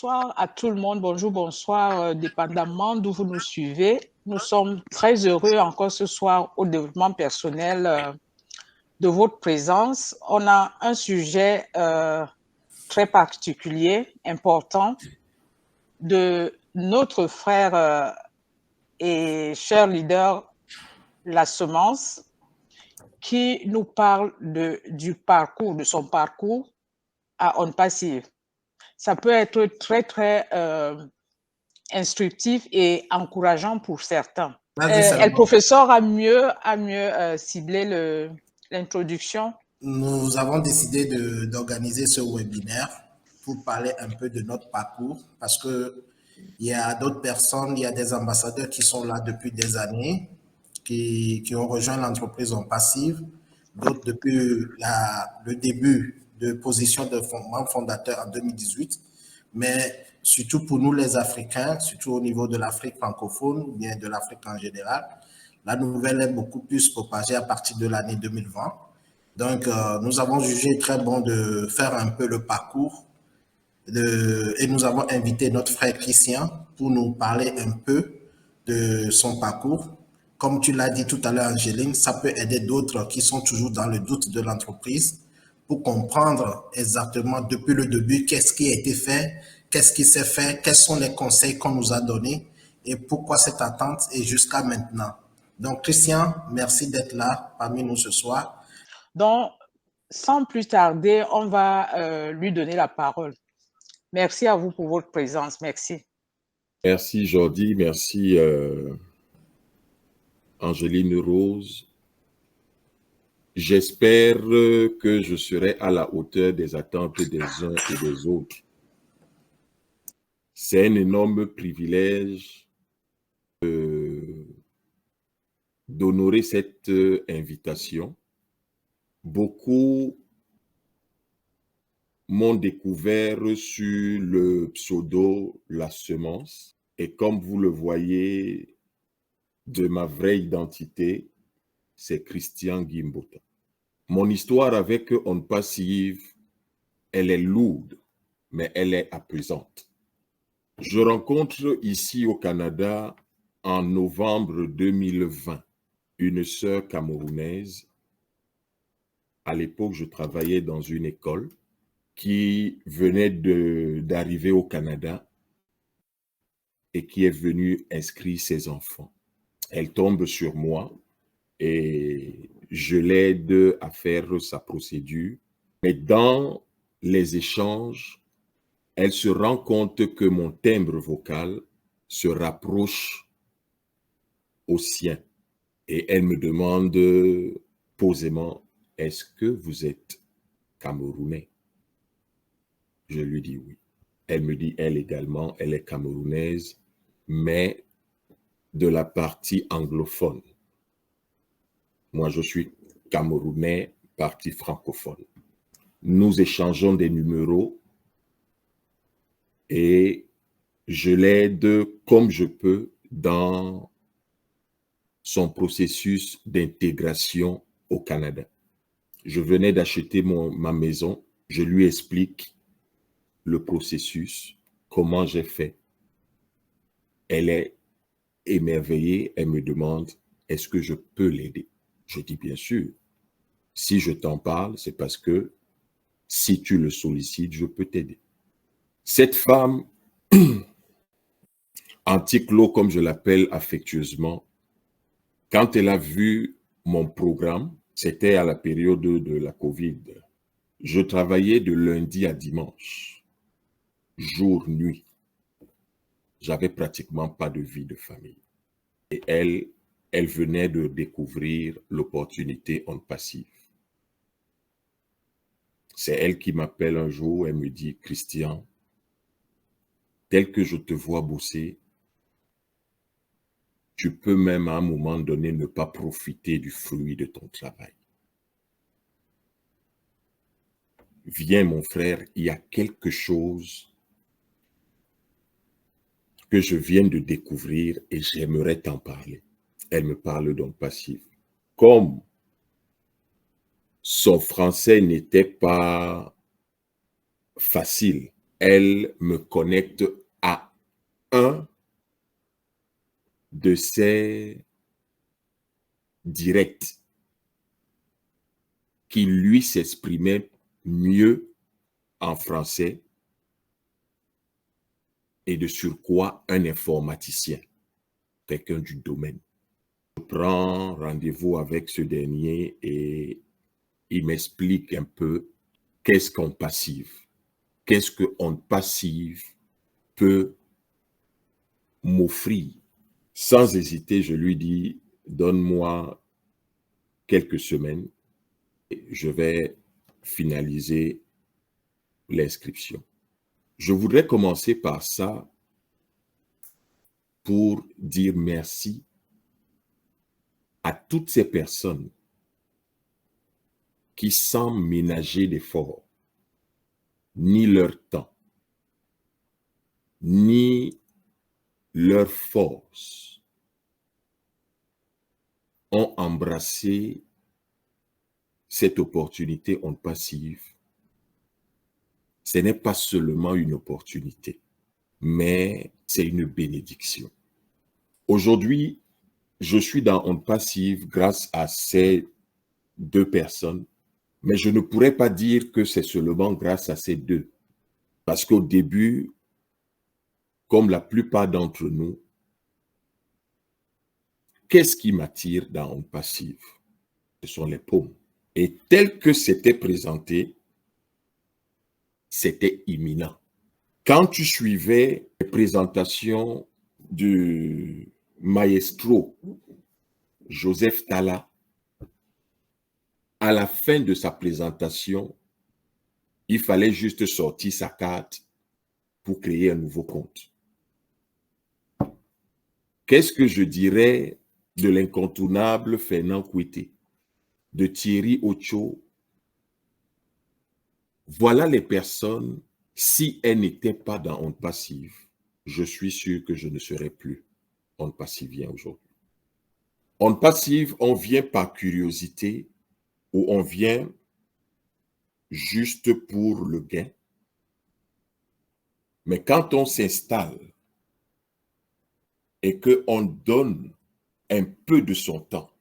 bonsoir à tout le monde. Bonjour, bonsoir, dépendamment d'où vous nous suivez. Nous sommes très heureux encore ce soir au développement personnel de votre présence. On a un sujet très particulier, important, de notre frère et cher leader, La Semence, qui nous parle du parcours, de son parcours à On Passive. Ça peut être très, très instructif et encourageant pour certains. Le professeur a mieux ciblé l'introduction. Nous avons décidé d'organiser ce webinaire pour parler un peu de notre parcours parce que il y a d'autres personnes, il y a des ambassadeurs qui sont là depuis des années, qui ont rejoint l'entreprise en passive, d'autres depuis le début de position de membre fondateur en 2018, mais surtout pour nous les Africains, surtout au niveau de l'Afrique francophone ou bien de l'Afrique en général, la nouvelle est beaucoup plus propagée à partir de l'année 2020. Donc, nous avons jugé très bon de faire un peu le parcours et nous avons invité notre frère Christian pour nous parler un peu de son parcours. Comme tu l'as dit tout à l'heure, Angéline, ça peut aider d'autres qui sont toujours dans le doute de l'entreprise pour comprendre exactement depuis le début qu'est-ce qui a été fait, qu'est-ce qui s'est fait, quels sont les conseils qu'on nous a donnés et pourquoi cette attente est jusqu'à maintenant. Donc, Christian, merci d'être là parmi nous ce soir. Donc, sans plus tarder, on va lui donner la parole. Merci à vous pour votre présence. Merci. Merci Jordi, merci Angéline Rose. J'espère que je serai à la hauteur des attentes des uns et des autres. C'est un énorme privilège d'honorer cette invitation. Beaucoup m'ont découvert sur le pseudo La Semence. Et comme vous le voyez, de ma vraie identité, c'est Christian Guimbota. Mon histoire avec On Passive, elle est lourde, mais elle est apaisante. Je rencontre ici au Canada, en novembre 2020, une sœur camerounaise. À l'époque, je travaillais dans une école qui venait d'arriver au Canada et qui est venue inscrire ses enfants. Elle tombe sur moi et je l'aide à faire sa procédure. Mais dans les échanges, elle se rend compte que mon timbre vocal se rapproche au sien. Et elle me demande posément, est-ce que vous êtes Camerounais? Je lui dis oui. Elle me dit, elle également, elle est camerounaise, mais de la partie anglophone. Moi, je suis camerounais, partie francophone. Nous échangeons des numéros et je l'aide comme je peux dans son processus d'intégration au Canada. Je venais d'acheter ma maison, je lui explique le processus, comment j'ai fait. Elle est émerveillée, elle me demande, est-ce que je peux l'aider? Je dis bien sûr. Si je t'en parle, c'est parce que si tu le sollicites, je peux t'aider. Cette femme, Anticlo, comme je l'appelle affectueusement, quand elle a vu mon programme, c'était à la période de la COVID. Je travaillais de lundi à dimanche, jour, nuit. J'avais pratiquement pas de vie de famille. Et elle venait de découvrir l'opportunité On Passive. C'est elle qui m'appelle un jour, elle me dit, Christian, tel que je te vois bosser, tu peux même à un moment donné ne pas profiter du fruit de ton travail. Viens mon frère, il y a quelque chose que je viens de découvrir et j'aimerais t'en parler. Elle me parle d'On Passive. Comme son français n'était pas facile, elle me connecte à un de ses directs qui, lui, s'exprimait mieux en français et de surcroît un informaticien, quelqu'un du domaine. Je prends rendez-vous avec ce dernier et il m'explique un peu qu'est-ce qu'un passif, qu'est-ce qu'un passif peut m'offrir. Sans hésiter, je lui dis, donne-moi quelques semaines et je vais finaliser l'inscription. Je voudrais commencer par ça pour dire merci à toutes ces personnes qui, sans ménager d'efforts, ni leur temps, ni leur force, ont embrassé cette opportunité en passive. Ce n'est pas seulement une opportunité, mais c'est une bénédiction. Aujourd'hui, je suis dans On Passive grâce à ces deux personnes, mais je ne pourrais pas dire que c'est seulement grâce à ces deux. Parce qu'au début, comme la plupart d'entre nous, qu'est-ce qui m'attire dans On Passive? Ce sont les paumes. Et tel que c'était présenté, c'était imminent. Quand tu suivais les présentations du maestro Joseph Talla, à la fin de sa présentation, il fallait juste sortir sa carte pour créer un nouveau compte. Qu'est-ce que je dirais de l'incontournable Fernand Kouité, de Thierry Ocho? Voilà les personnes, si elles n'étaient pas dans On Passive, je suis sûr que je ne serais plus On Passivien aujourd'hui. On Passive, on vient par curiosité ou on vient juste pour le gain. Mais quand on s'installe et qu'on donne un peu de son temps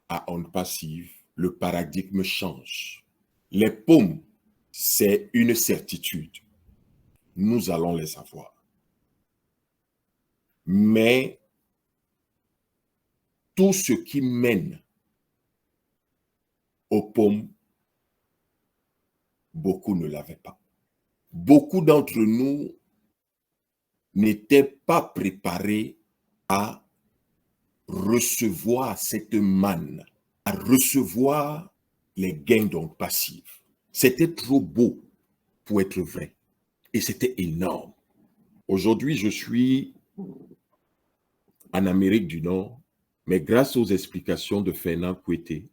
à On Passive, le paradigme change. Les paumes, c'est une certitude. Nous allons les avoir. Mais tout ce qui mène aux paumes, beaucoup ne l'avaient pas. Beaucoup d'entre nous n'étaient pas préparés à recevoir cette manne, à recevoir les gains d'On Passive. C'était trop beau pour être vrai. Et c'était énorme. Aujourd'hui, je suis en Amérique du Nord, mais grâce aux explications de Fernand Kouité,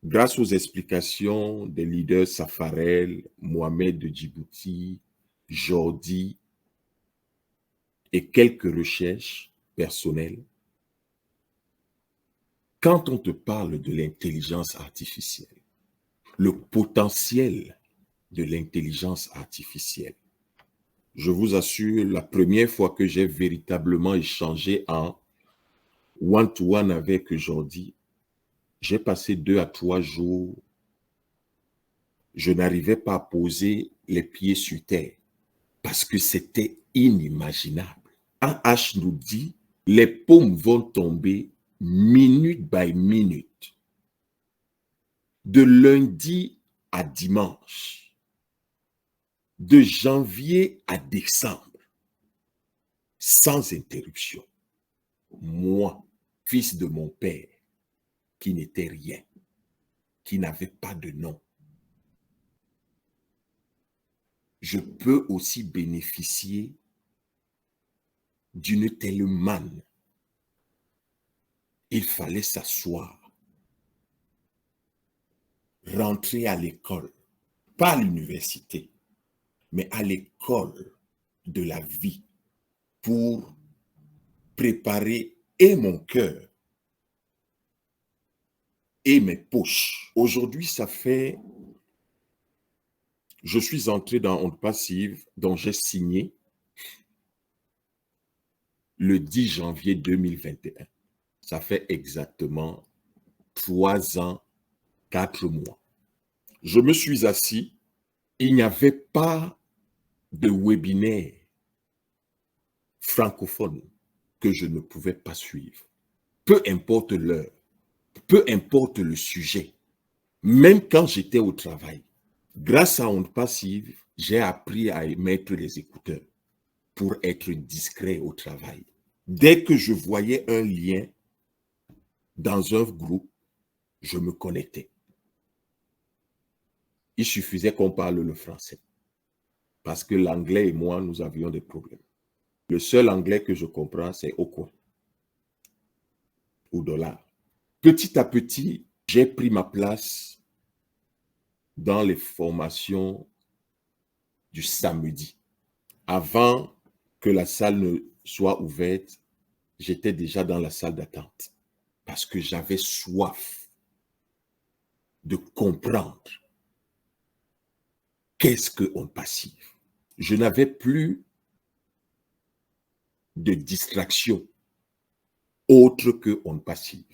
grâce aux explications des leaders Safarel, Mohamed de Djibouti, Jordi et quelques recherches personnelles, quand on te parle de l'intelligence artificielle, le potentiel de l'intelligence artificielle, je vous assure, la première fois que j'ai véritablement échangé en one-to-one avec Jordi, j'ai passé 2 à 3 jours, je n'arrivais pas à poser les pieds sur terre parce que c'était inimaginable. Un H nous dit, les paumes vont tomber minute by minute, de lundi à dimanche, de janvier à décembre, sans interruption. Moi, fils de mon père, qui n'était rien, qui n'avait pas de nom, je peux aussi bénéficier d'une telle manne. Il fallait s'asseoir, rentrer à l'école, pas à l'université, mais à l'école de la vie pour préparer et mon cœur et mes poches. Aujourd'hui, ça fait je suis entré dans Honte Passive, dont j'ai signé le 10 janvier 2021. Ça fait exactement 3 ans, 4 mois. Je me suis assis, il n'y avait pas de webinaire francophone que je ne pouvais pas suivre. Peu importe l'heure, peu importe le sujet, même quand j'étais au travail. Grâce à Honte Passive, j'ai appris à mettre les écouteurs pour être discret au travail. Dès que je voyais un lien dans un groupe, je me connectais. Il suffisait qu'on parle le français. Parce que l'anglais et moi, nous avions des problèmes. Le seul anglais que je comprends, c'est au coin ou dollar. Petit à petit, j'ai pris ma place dans les formations du samedi. Avant que la salle ne soit ouverte, j'étais déjà dans la salle d'attente parce que j'avais soif de comprendre qu'est-ce que Honte Passive. Je n'avais plus de distraction autre que Honte Passive.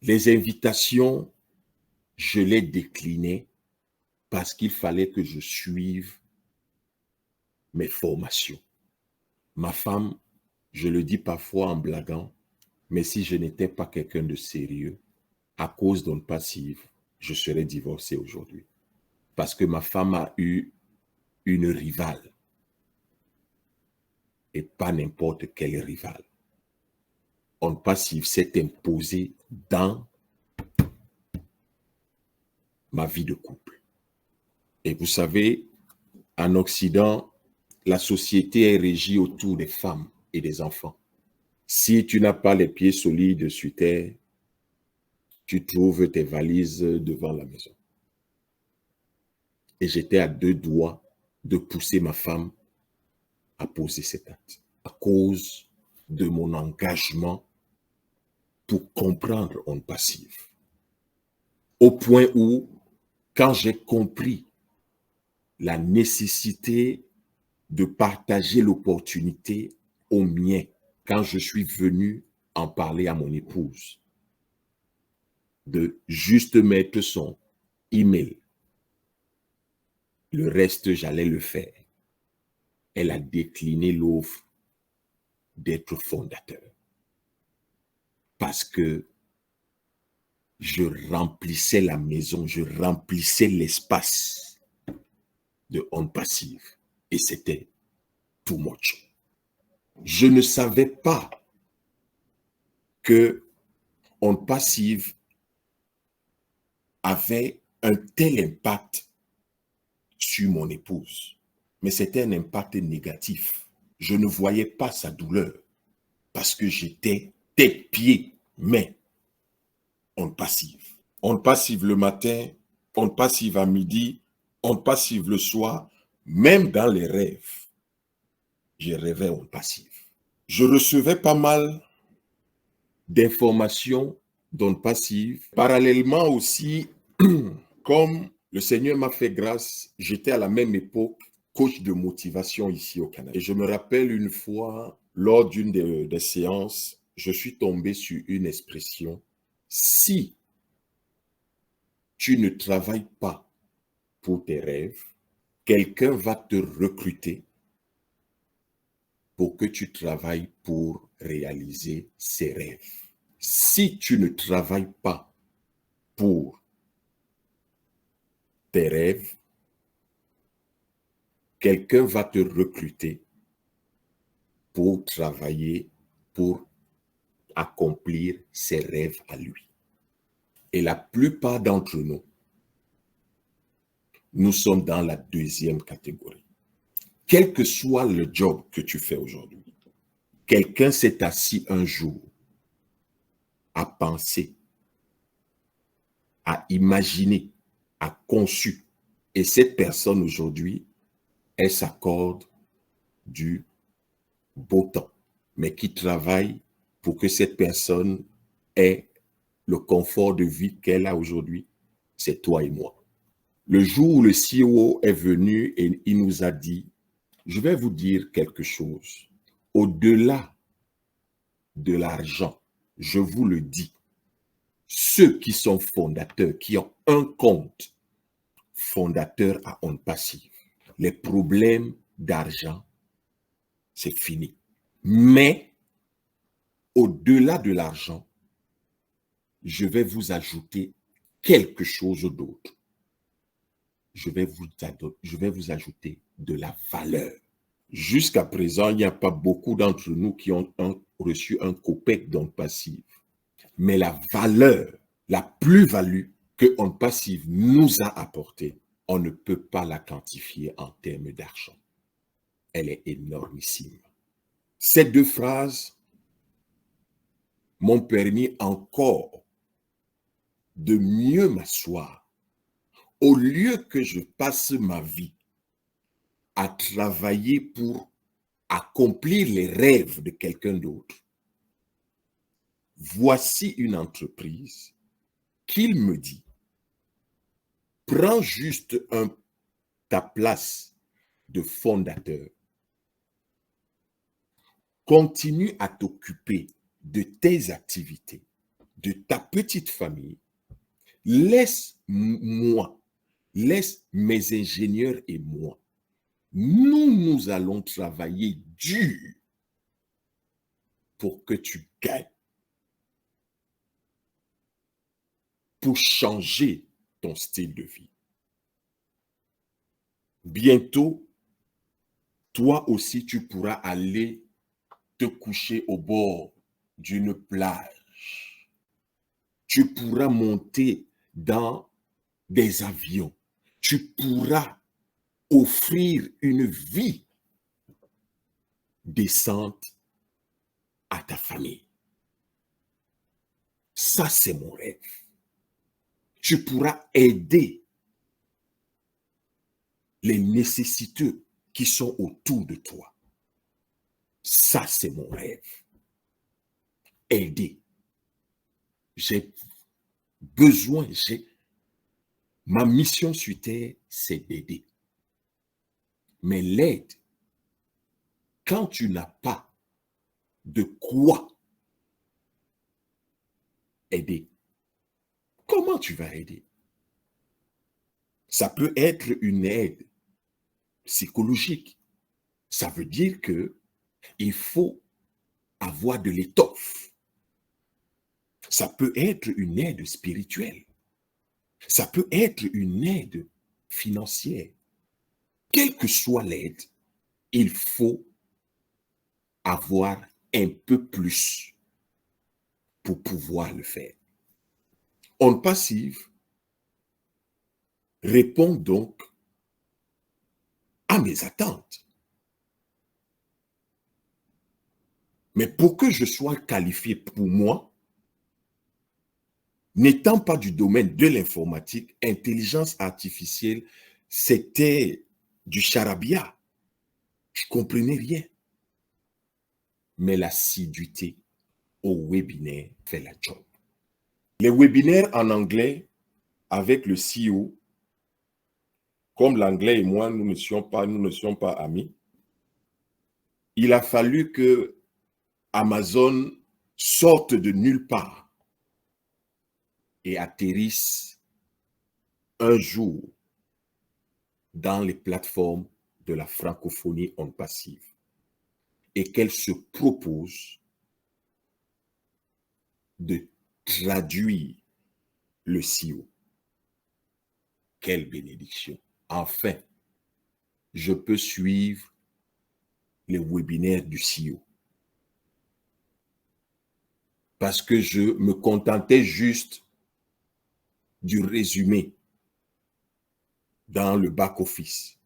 Les invitations, je les déclinais parce qu'il fallait que je suive mes formations. Ma femme, je le dis parfois en blaguant, mais si je n'étais pas quelqu'un de sérieux, à cause d'Honte Passive, je serais divorcé aujourd'hui. Parce que ma femme a eu une rivale. Et pas n'importe quelle rivale. Honte Passive s'est imposé dans ma vie de couple. Et vous savez, en Occident, la société est régie autour des femmes et des enfants. Si tu n'as pas les pieds solides sur terre, tu trouves tes valises devant la maison. Et j'étais à 2 doigts de pousser ma femme à poser cet acte à cause de mon engagement pour comprendre Honte Passive. Au point où, quand j'ai compris la nécessité de partager l'opportunité aux miens, quand je suis venu en parler à mon épouse, de juste mettre son email, le reste, j'allais le faire. Elle a décliné l'offre d'être fondateur. Parce que je remplissais la maison, je remplissais l'espace de Honte Passive. Et c'était too much. Je ne savais pas que Honte Passive avait un tel impact sur mon épouse. Mais c'était un impact négatif. Je ne voyais pas sa douleur parce que j'étais tête, pied, main. Honte Passive. Honte Passive le matin, Honte Passive à midi, Honte Passive le soir, même dans les rêves. Je rêvais Honte Passive. Je recevais pas mal d'informations d'Honte Passive. Parallèlement aussi, comme le Seigneur m'a fait grâce, j'étais à la même époque coach de motivation ici au Canada. Et je me rappelle une fois, lors d'une des séances, je suis tombé sur une expression. Si tu ne travailles pas pour tes rêves, quelqu'un va te recruter pour que tu travailles pour réaliser ses rêves. Si tu ne travailles pas pour tes rêves, quelqu'un va te recruter pour travailler, pour accomplir ses rêves à lui. Et la plupart d'entre nous, nous sommes dans la deuxième catégorie. Quel que soit le job que tu fais aujourd'hui, quelqu'un s'est assis un jour à penser, à imaginer, à conçu. Et cette personne aujourd'hui, elle s'accorde du beau temps, mais qui travaille pour que cette personne ait le confort de vie qu'elle a aujourd'hui, c'est toi et moi. Le jour où le CEO est venu et il nous a dit, je vais vous dire quelque chose. Au-delà de l'argent, je vous le dis, ceux qui sont fondateurs, qui ont un compte fondateur à On Passive, les problèmes d'argent, c'est fini. Mais au-delà de l'argent, je vais vous ajouter quelque chose d'autre. Je vais vous ajouter de la valeur. Jusqu'à présent, il n'y a pas beaucoup d'entre nous qui ont reçu un copec d'On Passive. Mais la valeur, la plus-value que On Passive nous a apportée, on ne peut pas la quantifier en termes d'argent. Elle est énormissime. Ces deux phrases m'ont permis encore de mieux m'asseoir. Au lieu que je passe ma vie à travailler pour accomplir les rêves de quelqu'un d'autre, voici une entreprise qu'il me dit, prends juste ta place de fondateur, continue à t'occuper de tes activités, de ta petite famille, laisse mes ingénieurs et moi, nous allons travailler dur pour que tu gagnes, pour changer ton style de vie. Bientôt, toi aussi, tu pourras aller te coucher au bord d'une plage. Tu pourras monter dans des avions. Tu pourras offrir une vie décente à ta famille. Ça, c'est mon rêve. Tu pourras aider les nécessiteux qui sont autour de toi. Ça, c'est mon rêve. Aider. J'ai besoin, ma mission sur Terre, c'est d'aider. Mais l'aide, quand tu n'as pas de quoi aider, comment tu vas aider? Ça peut être une aide psychologique. Ça veut dire qu'il faut avoir de l'étoffe. Ça peut être une aide spirituelle. Ça peut être une aide financière. Quelle que soit l'aide, il faut avoir un peu plus pour pouvoir le faire. On Passive répond donc à mes attentes. Mais pour que je sois qualifié pour moi, n'étant pas du domaine de l'informatique, intelligence artificielle, c'était du charabia. Je ne comprenais rien. Mais l'assiduité au webinaire fait la job. Les webinaires en anglais, avec le CEO, comme l'anglais et moi, nous ne sommes pas amis, il a fallu que Amazon sorte de nulle part et atterrisse un jour dans les plateformes de la francophonie On Passive et qu'elle se propose de traduire le CEO. Quelle bénédiction! Enfin, je peux suivre les webinaires du CEO. Parce que je me contentais juste du résumé dans le back-office.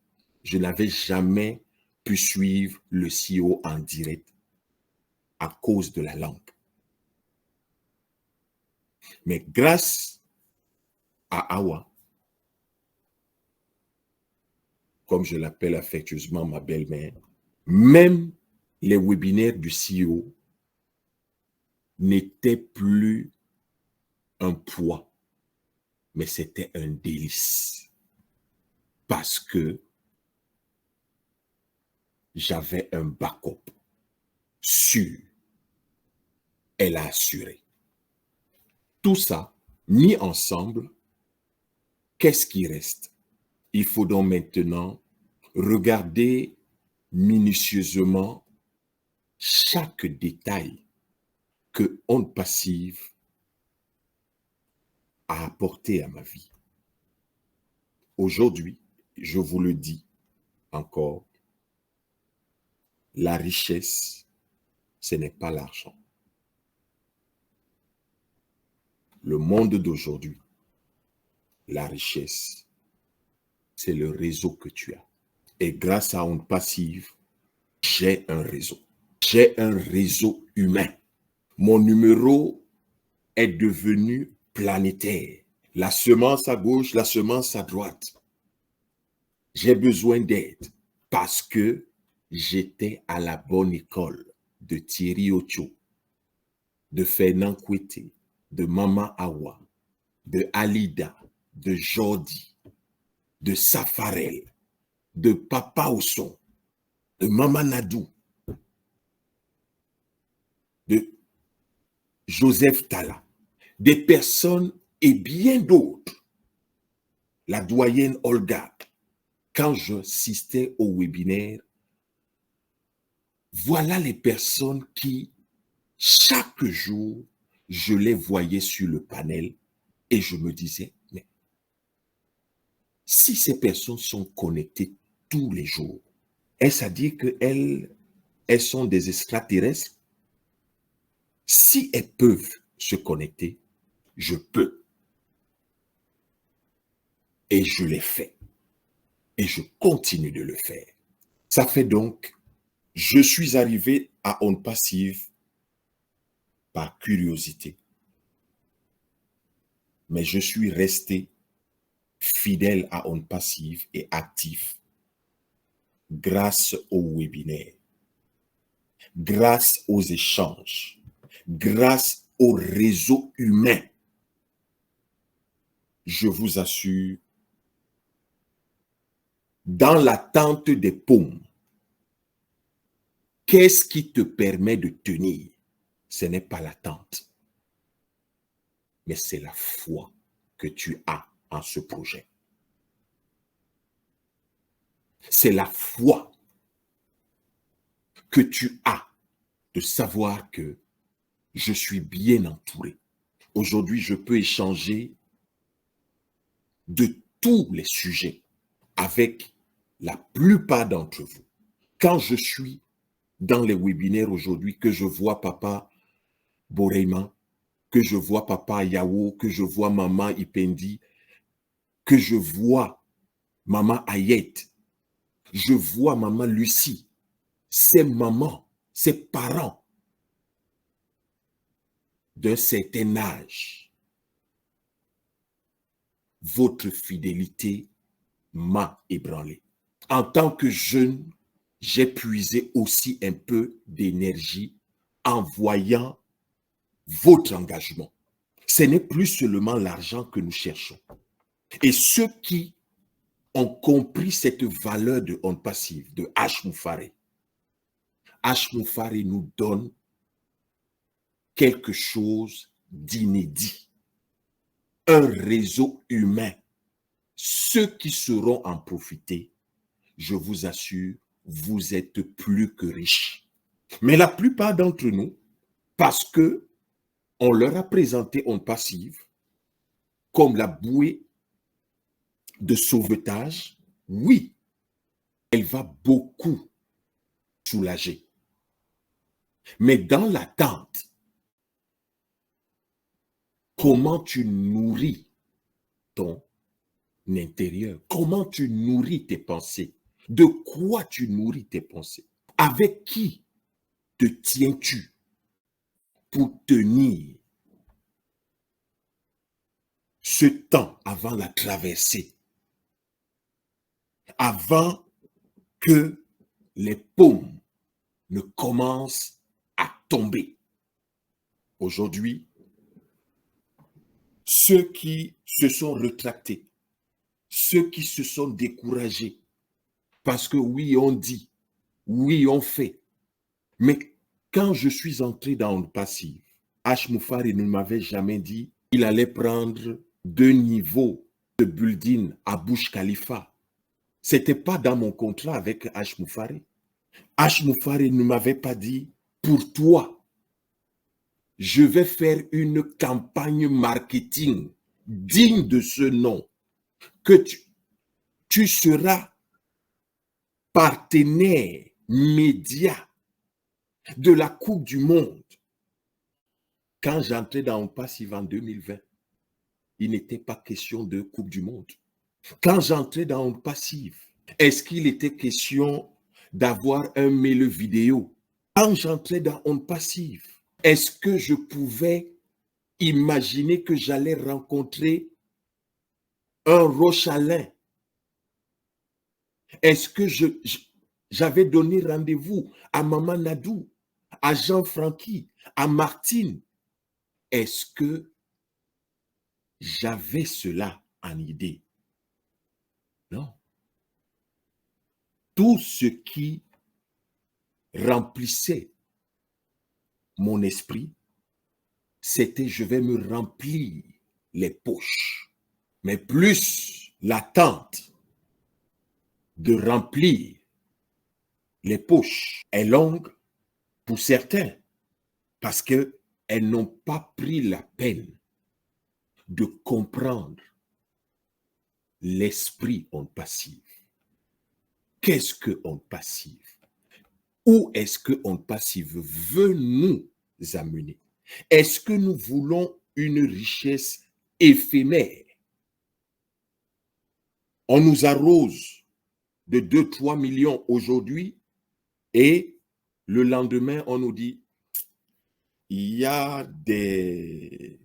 Je n'avais jamais pu suivre le CEO en direct à cause de la langue. Mais grâce à Awa, comme je l'appelle affectueusement ma belle-mère, même les webinaires du CEO n'étaient plus un poids, mais c'était un délice. parce que j'avais un backup sûr. Elle a assuré. Tout ça, mis ensemble, qu'est-ce qui reste? Il faut donc maintenant regarder minutieusement chaque détail que Ondes Passives a apporté à ma vie. Aujourd'hui, je vous le dis encore, la richesse, ce n'est pas l'argent. Le monde d'aujourd'hui, la richesse, c'est le réseau que tu as. Et grâce à Ondes Passives, j'ai un réseau. J'ai un réseau humain. Mon numéro est devenu planétaire. La semence à gauche, la semence à droite. J'ai besoin d'aide parce que j'étais à la bonne école de Thierry Ocho, de Fernand Kouété, de Mama Awa, de Alida, de Jordi, de Safarel, de Papa Osson, de Mama Nadou, de Joseph Tala, des personnes et bien d'autres. La doyenne Olga, quand j'assistais au webinaire, voilà les personnes qui, chaque jour, je les voyais sur le panel et je me disais, mais si ces personnes sont connectées tous les jours, est-ce à dire qu'elles sont des extraterrestres? Si elles peuvent se connecter, je peux. Et je l'ai fait. Et je continue de le faire. Ça fait donc, je suis arrivé à Ondes Passives par curiosité. Mais je suis resté fidèle à Ondes Passives et actif grâce au webinaire, grâce aux échanges, grâce au réseau humain. Je vous assure, dans l'attente des paumes, qu'est-ce qui te permet de tenir? Ce n'est pas l'attente, mais c'est la foi que tu as en ce projet. C'est la foi que tu as de savoir que je suis bien entouré. Aujourd'hui, je peux échanger de tous les sujets avec la plupart d'entre vous. Quand je suis dans les webinaires aujourd'hui, que je vois Papa Boreima, que je vois Papa Yao, que je vois Maman Ipendi, que je vois Maman Ayette, je vois Maman Lucie, ces mamans, ces parents d'un certain âge, votre fidélité m'a ébranlé. En tant que jeune, j'ai puisé aussi un peu d'énergie en voyant votre engagement. Ce n'est plus seulement l'argent que nous cherchons. Et ceux qui ont compris cette valeur de Ondes Passives, de H. Moufaré, H. Moufaré nous donne quelque chose d'inédit. Un réseau humain. Ceux qui seront en profiter, je vous assure, vous êtes plus que riches. Mais la plupart d'entre nous, parce que on leur a présenté Ondes Passives comme la bouée de sauvetage, oui, elle va beaucoup soulager. Mais dans l'attente, comment tu nourris ton intérieur? Comment tu nourris tes pensées? De quoi tu nourris tes pensées? Avec qui te tiens-tu pour tenir ce temps avant la traversée, avant que les paumes ne commencent à tomber? Aujourd'hui, ceux qui se sont rétractés, ceux qui se sont découragés, parce que oui, on dit, oui, on fait. Mais quand je suis entré dans le passif, H. Moufari ne m'avait jamais dit qu'il allait prendre 2 niveaux de building à Burj Khalifa. Ce n'était pas dans mon contrat avec H. Moufari. H. Moufari ne m'avait pas dit, pour toi, je vais faire une campagne marketing digne de ce nom, que tu seras partenaire média de la Coupe du Monde. Quand j'entrais dans le passif en 2020, il n'était pas question de Coupe du Monde. Quand j'entrais dans le passif, est-ce qu'il était question d'avoir un mail vidéo? Quand j'entrais dans un passif, est-ce que je pouvais imaginer que j'allais rencontrer un Rochalin? Est-ce que j'avais donné rendez-vous à Maman Nadou, à Jean-Francky, à Martine? Est-ce que j'avais cela en idée? Non. Tout ce qui remplissait mon esprit, c'était je vais me remplir les poches. Mais plus l'attente de remplir les poches est longue pour certains, parce qu'elles n'ont pas pris la peine de comprendre l'esprit en passif. Qu'est-ce que en passif? Où est-ce que en passif veut nous amener? Est-ce que nous voulons une richesse éphémère? On nous arrose de 2-3 millions aujourd'hui et le lendemain, on nous dit il y a des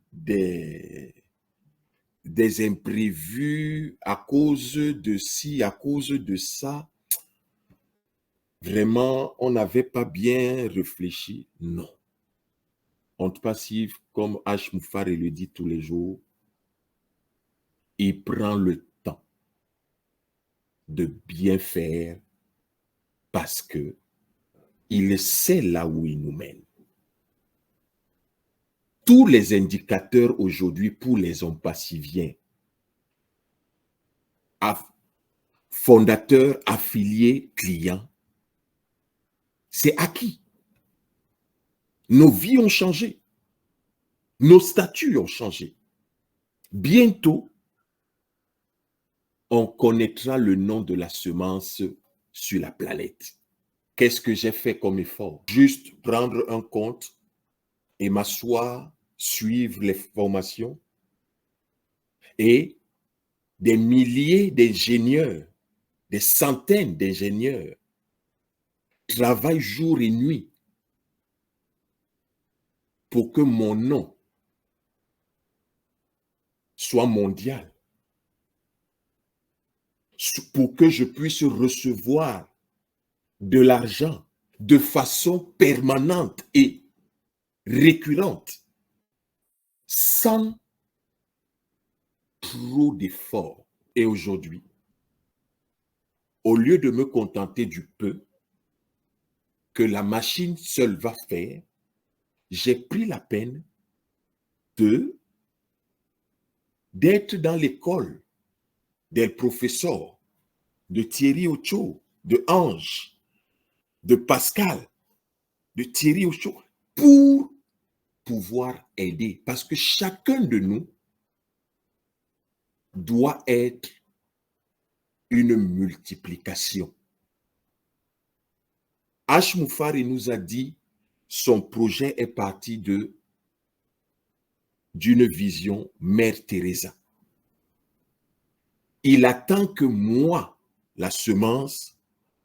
imprévus à cause de ci, à cause de ça. Vraiment, on n'avait pas bien réfléchi. Non. Honte passive, comme H. Moufari le dit tous les jours, il prend le temps de bien faire parce que il sait là où il nous mène. Tous les indicateurs aujourd'hui pour les hommes passiviens, fondateurs, affiliés, clients, c'est acquis. Nos vies ont changé. Nos statuts ont changé. Bientôt, on connaîtra le nom de la semence sur la planète. Qu'est-ce que j'ai fait comme effort? Juste prendre un compte et m'asseoir, suivre les formations. Et des milliers d'ingénieurs, des centaines d'ingénieurs travaillent jour et nuit pour que mon nom soit mondial, pour que je puisse recevoir de l'argent de façon permanente et récurrente, sans trop d'efforts. Et aujourd'hui, au lieu de me contenter du peu que la machine seule va faire, j'ai pris la peine d'être dans l'école des professeurs, de Thierry Ocho, de Ange, de Pascal, de Thierry Ocho, pour pouvoir aider. Parce que chacun de nous doit être une multiplication. H. Moufari nous a dit, son projet est parti d'une vision Mère Teresa. Il attend que moi, la semence,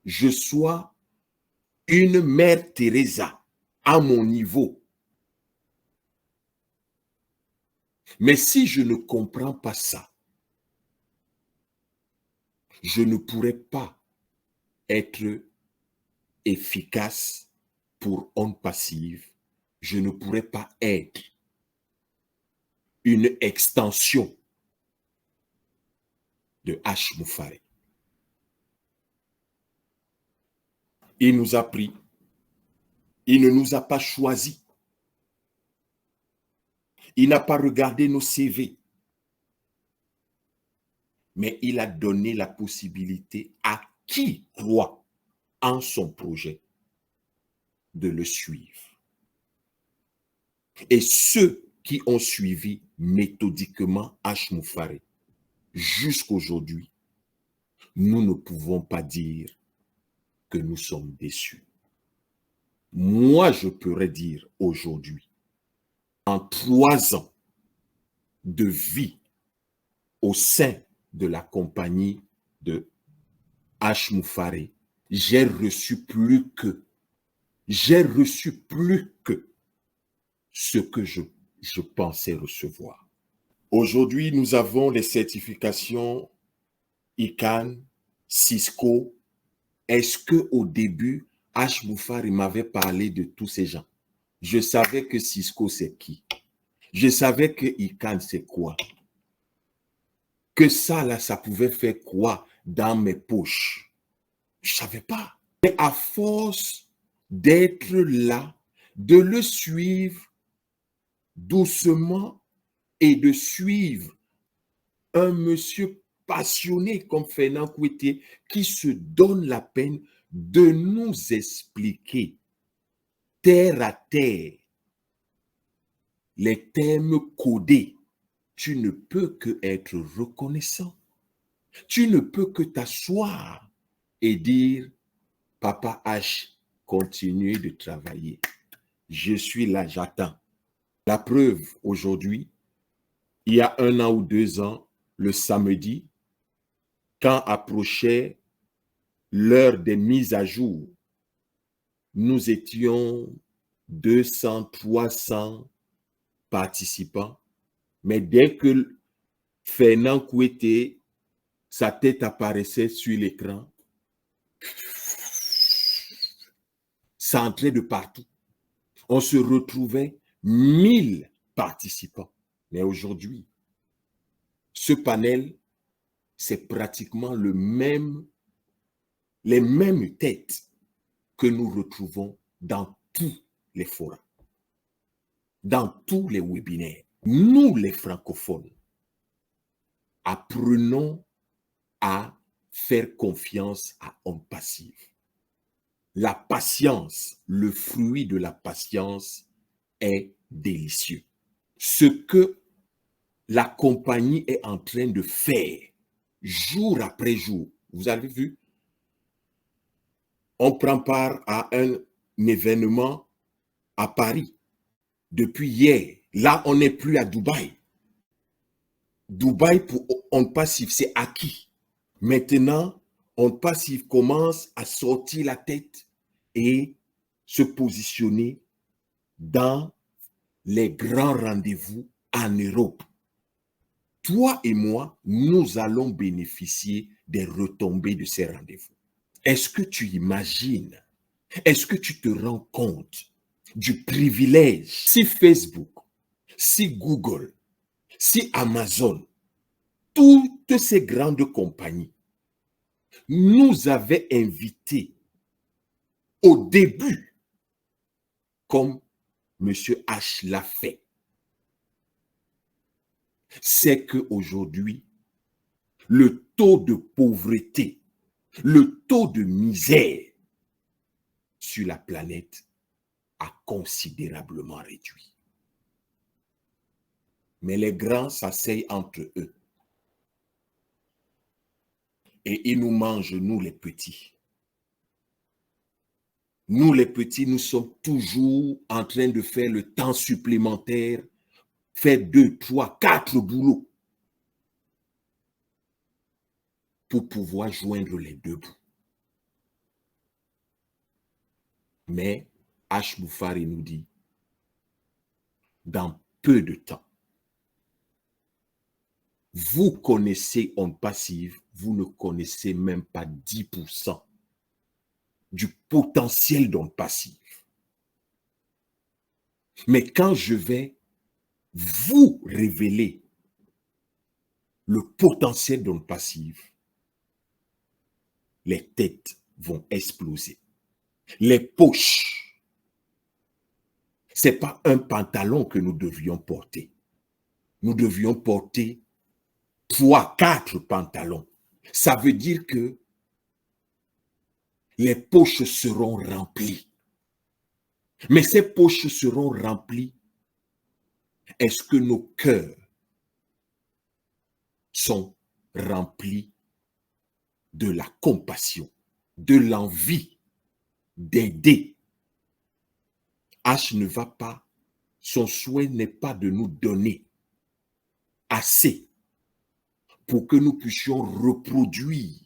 je sois une Mère Teresa à mon niveau. Mais si je ne comprends pas ça, je ne pourrai pas être efficace pour onde passive. Je ne pourrai pas être une extension de H. Moufari. Il nous a pris. Il ne nous a pas choisis. Il n'a pas regardé nos CV. Mais il a donné la possibilité à qui croit en son projet de le suivre. Et ceux qui ont suivi méthodiquement H. Moufari jusqu'aujourd'hui, nous ne pouvons pas dire que nous sommes déçus. Moi, je pourrais dire aujourd'hui, en 3 ans de vie au sein de la compagnie de H. Moufari, j'ai reçu plus que ce que je pensais recevoir. Aujourd'hui, nous avons les certifications ICANN, Cisco. Est-ce qu'au début, H. Moufari m'avait parlé de tous ces gens? Je savais que Cisco, c'est qui? Je savais que ICANN, c'est quoi? Que ça, là, ça pouvait faire quoi dans mes poches? Je ne savais pas. Mais à force d'être là, de le suivre doucement et de suivre un monsieur passionné comme Fernand Kouété qui se donne la peine de nous expliquer terre à terre les termes codés, tu ne peux que être reconnaissant. Tu ne peux que t'asseoir et dire, Papa H, continuez de travailler. Je suis là, j'attends. La preuve, aujourd'hui, il y a 1 an ou 2 ans, le samedi, quand approchait l'heure des mises à jour, nous étions 200, 300 participants. Mais dès que Fernand Kouété, sa tête apparaissait sur l'écran, ça entrait de partout. On se retrouvait 1000 participants. Mais aujourd'hui, ce panel, c'est pratiquement les mêmes têtes que nous retrouvons dans tous les forums, dans tous les webinaires. Nous, les francophones, apprenons à faire confiance à Homme Passif. La patience, le fruit de la patience est délicieux. Ce que la compagnie est en train de faire jour après jour, vous avez vu, on prend part à un événement à Paris depuis hier. Là, on n'est plus à Dubaï. Dubaï pour Homme Passif, c'est acquis. Maintenant, Homme Passif commence à sortir la tête et se positionner dans les grands rendez-vous en Europe. Toi et moi, nous allons bénéficier des retombées de ces rendez-vous. Est-ce que tu imagines, est-ce que tu te rends compte du privilège si Facebook, si Google, si Amazon, toutes ces grandes compagnies nous avaient invités au début, comme M. H l'a fait, c'est qu'aujourd'hui, le taux de pauvreté, le taux de misère sur la planète a considérablement réduit. Mais les grands s'asseyent entre eux et ils nous mangent, nous les petits. Nous les petits, nous sommes toujours en train de faire le temps supplémentaire, faire 2, 3, 4 boulots pour pouvoir joindre les deux bouts. Mais H. Moufari nous dit, dans peu de temps, vous connaissez Homme Passif, vous ne connaissez même pas 10% du potentiel d'Homme Passif. Mais quand je vais vous révéler le potentiel d'onde passive, les têtes vont exploser. Les poches, ce n'est pas un pantalon que nous devions porter. Nous devions porter 3, 4 pantalons. Ça veut dire que les poches seront remplies. Mais ces poches seront remplies. Est-ce que nos cœurs sont remplis de la compassion, de l'envie d'aider? H ne va pas, son souhait n'est pas de nous donner assez pour que nous puissions reproduire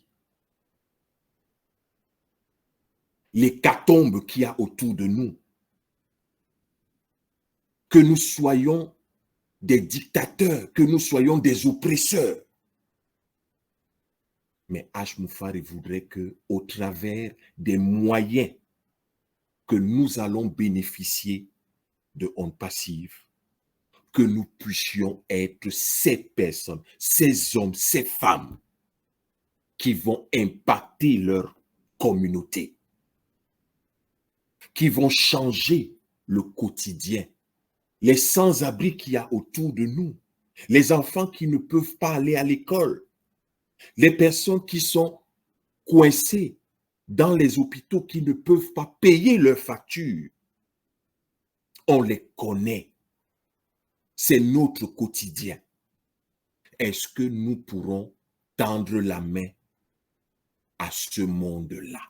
l'hécatombe qu'il y a autour de nous, que nous soyons des dictateurs, que nous soyons des oppresseurs. Mais H. Moufari voudrait que, au travers des moyens que nous allons bénéficier de ondes passives, que nous puissions être ces personnes, ces hommes, ces femmes qui vont impacter leur communauté, qui vont changer le quotidien, les sans-abri qu'il y a autour de nous, les enfants qui ne peuvent pas aller à l'école, les personnes qui sont coincées dans les hôpitaux qui ne peuvent pas payer leurs factures. On les connaît. C'est notre quotidien. Est-ce que nous pourrons tendre la main à ce monde-là?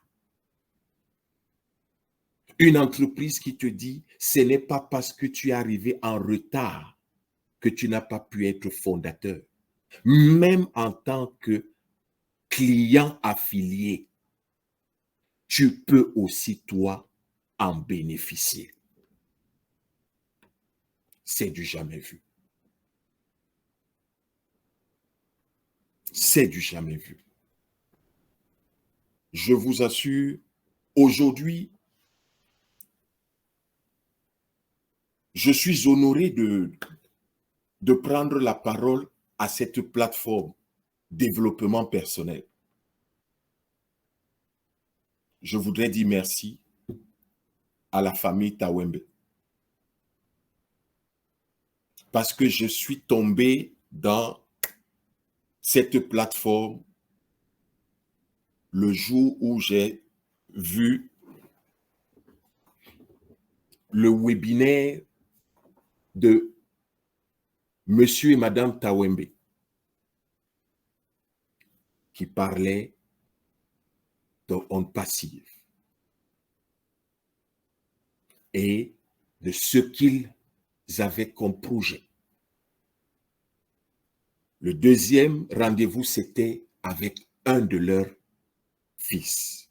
Une entreprise qui te dit, ce n'est pas parce que tu es arrivé en retard que tu n'as pas pu être fondateur. Même en tant que client affilié, tu peux aussi, toi, en bénéficier. C'est du jamais vu. C'est du jamais vu. Je vous assure, aujourd'hui, je suis honoré de prendre la parole à cette plateforme développement personnel. Je voudrais dire merci à la famille Tawembe. Parce que je suis tombé dans cette plateforme le jour où j'ai vu le webinaire de Monsieur et Madame Tawembe qui parlait d'ondes passives et de ce qu'ils avaient comme projet. Le deuxième rendez-vous, c'était avec un de leurs fils.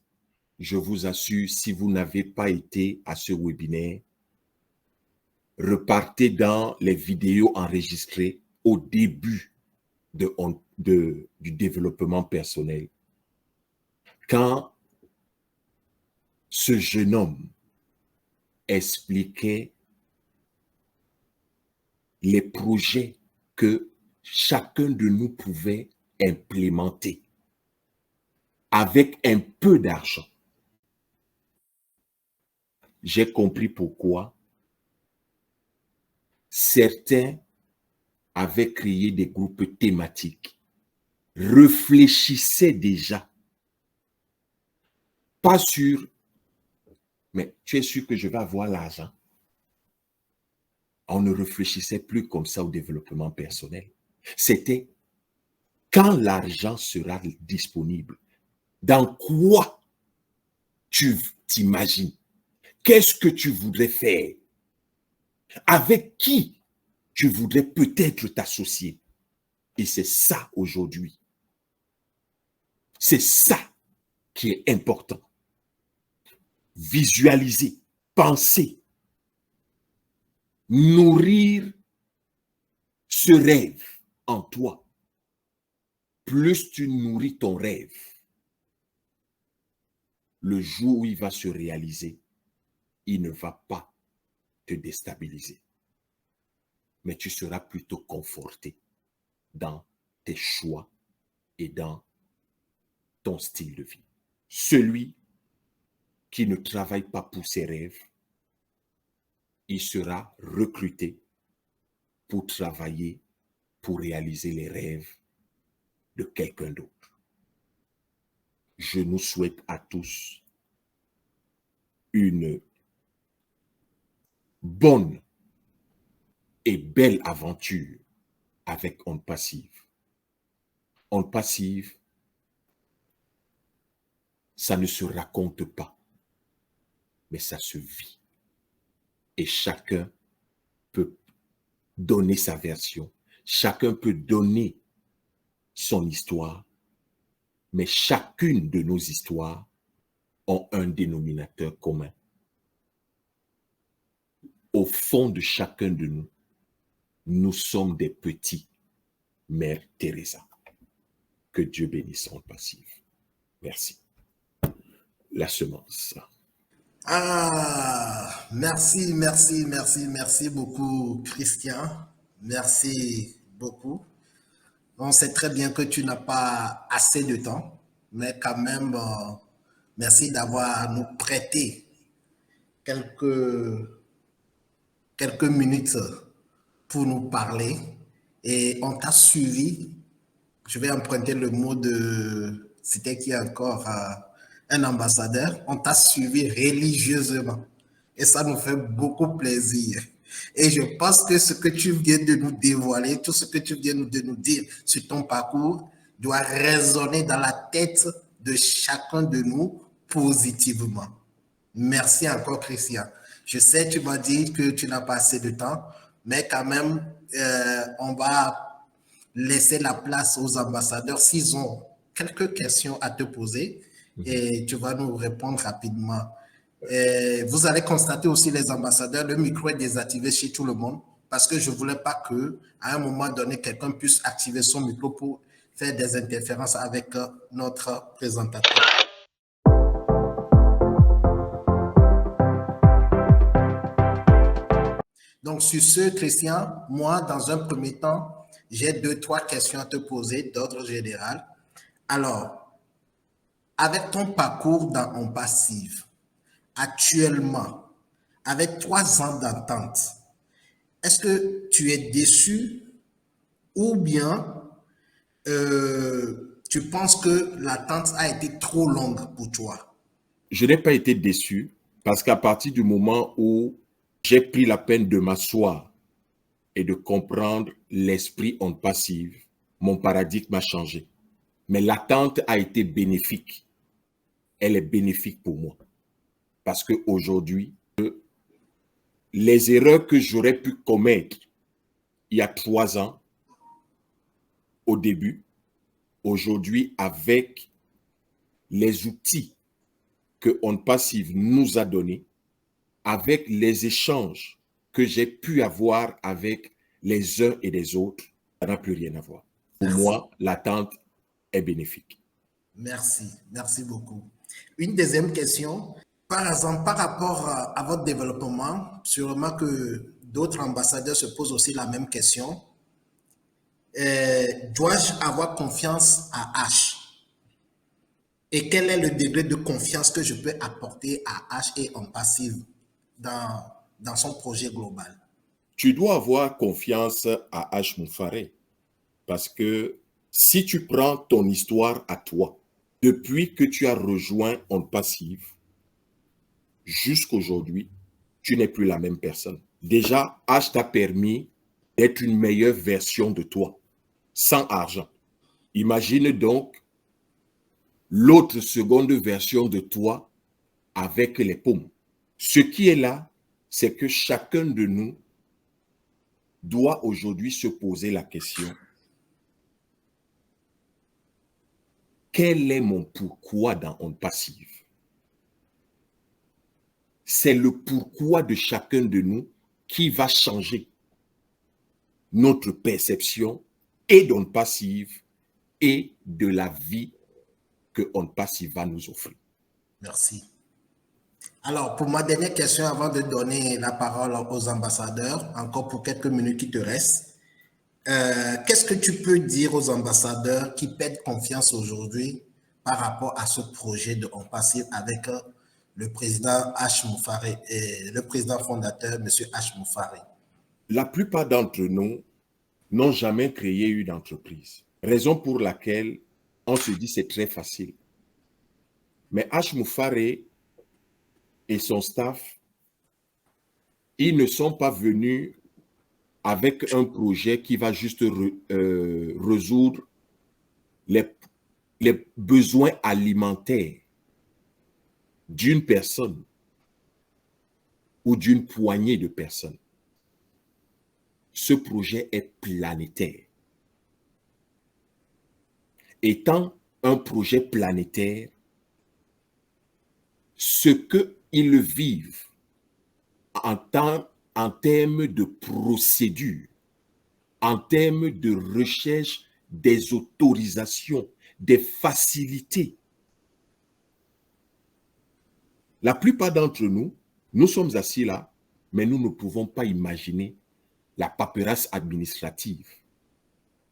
Je vous assure, si vous n'avez pas été à ce webinaire, repartez dans les vidéos enregistrées au début du développement personnel. Quand ce jeune homme expliquait les projets que chacun de nous pouvait implémenter avec un peu d'argent, j'ai compris pourquoi certains avaient créé des groupes thématiques, réfléchissaient déjà, pas sur, mais tu es sûr que je vais avoir l'argent. On ne réfléchissait plus comme ça au développement personnel. C'était quand l'argent sera disponible, dans quoi tu t'imagines? Qu'est-ce que tu voudrais faire? Avec qui tu voudrais peut-être t'associer? Et c'est ça aujourd'hui. C'est ça qui est important. Visualiser, penser, nourrir ce rêve en toi. Plus tu nourris ton rêve, le jour où il va se réaliser, il ne va pas te déstabiliser. Mais tu seras plutôt conforté dans tes choix et dans ton style de vie. Celui qui ne travaille pas pour ses rêves, il sera recruté pour travailler, pour réaliser les rêves de quelqu'un d'autre. Je nous souhaite à tous une bonne et belle aventure avec Ondes Passive. Ondes Passive, ça ne se raconte pas, mais ça se vit. Et chacun peut donner sa version, chacun peut donner son histoire, mais chacune de nos histoires ont un dénominateur commun. Au fond de chacun de nous, nous sommes des petits Mère Teresa. Que Dieu bénisse Ondes Passive. Merci. La semence. Ah, merci beaucoup, Christian. Merci beaucoup. On sait très bien que tu n'as pas assez de temps, mais quand même, merci d'avoir nous prêté quelques minutes pour nous parler. Et on t'a suivi. Je vais emprunter le mot de, c'était qui encore, un ambassadeur. On t'a suivi religieusement. Et ça nous fait beaucoup plaisir. Et je pense que ce que tu viens de nous dévoiler, tout ce que tu viens de nous dire sur ton parcours, doit résonner dans la tête de chacun de nous positivement. Merci encore, Christian. Je sais, tu m'as dit que tu n'as pas assez de temps, mais quand même, on va laisser la place aux ambassadeurs s'ils ont quelques questions à te poser et tu vas nous répondre rapidement. Vous allez constater aussi, les ambassadeurs, le micro est désactivé chez tout le monde parce que je ne voulais pas qu'à un moment donné, quelqu'un puisse activer son micro pour faire des interférences avec notre présentateur. Donc, sur ce, Christian, moi, dans un premier temps, j'ai 2-3 questions à te poser d'ordre général. Alors, avec ton parcours dans Ondes Passive, actuellement, avec 3 ans d'entente, est-ce que tu es déçu ou bien tu penses que l'attente a été trop longue pour toi? Je n'ai pas été déçu parce qu'à partir du moment où j'ai pris la peine de m'asseoir et de comprendre l'esprit Ondes Passive, mon paradigme a changé. Mais l'attente a été bénéfique. Elle est bénéfique pour moi. Parce qu'aujourd'hui, les erreurs que j'aurais pu commettre il y a 3 ans, au début, aujourd'hui, avec les outils que Ondes Passive nous a donnés, avec les échanges que j'ai pu avoir avec les uns et les autres, ça n'a plus rien à voir. Pour moi, l'attente est bénéfique. Merci beaucoup. Une deuxième question, par exemple, par rapport à votre développement, sûrement que d'autres ambassadeurs se posent aussi la même question. Dois-je avoir confiance à H? Et quel est le degré de confiance que je peux apporter à H et Ondes Passive dans son projet global? Tu dois avoir confiance à H. Moufaré parce que si tu prends ton histoire à toi, depuis que tu as rejoint Ondes Passive, jusqu'aujourd'hui, tu n'es plus la même personne. Déjà, H t'a permis d'être une meilleure version de toi, sans argent. Imagine donc l'autre seconde version de toi avec les paumes. Ce qui est là, c'est que chacun de nous doit aujourd'hui se poser la question: quel est mon pourquoi dans Ondes Passive? C'est le pourquoi de chacun de nous qui va changer notre perception et d'Ondes Passive et de la vie que Ondes Passive va nous offrir. Merci. Alors, pour ma dernière question, avant de donner la parole aux ambassadeurs, encore pour quelques minutes qui te restent, Qu'est-ce que tu peux dire aux ambassadeurs qui perdent confiance aujourd'hui par rapport à ce projet de On Passive avec le président H. Moufaré et le président fondateur, M. H. Moufaré? La plupart d'entre nous n'ont jamais créé une entreprise. Raison pour laquelle on se dit c'est très facile. Mais H. Moufaré et son staff, ils ne sont pas venus avec un projet qui va juste résoudre les besoins alimentaires d'une personne ou d'une poignée de personnes. Ce projet est planétaire. Étant un projet planétaire, ce qu'ils vivent en termes de procédure, en termes de recherche des autorisations, des facilités. La plupart d'entre nous, nous sommes assis là, mais nous ne pouvons pas imaginer la paperasse administrative,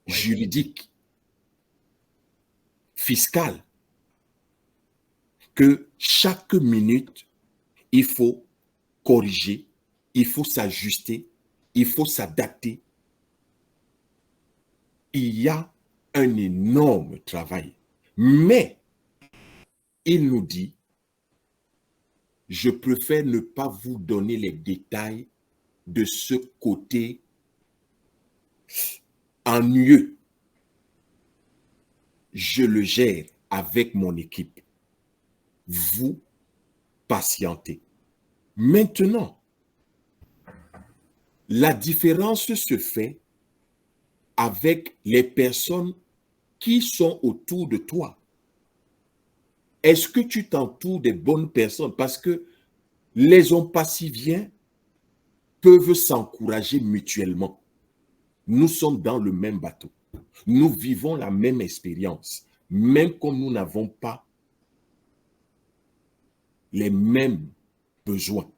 juridique, fiscale, que chaque minute, il faut corriger, il faut s'ajuster, il faut s'adapter. Il y a un énorme travail. Mais il nous dit, je préfère ne pas vous donner les détails de ce côté ennuyeux. Je le gère avec mon équipe. Vous patientez. Maintenant, la différence se fait avec les personnes qui sont autour de toi. Est-ce que tu t'entoures des bonnes personnes? Parce que les Onpassiviens peuvent s'encourager mutuellement. Nous sommes dans le même bateau. Nous vivons la même expérience, même comme nous n'avons pas les mêmes besoins.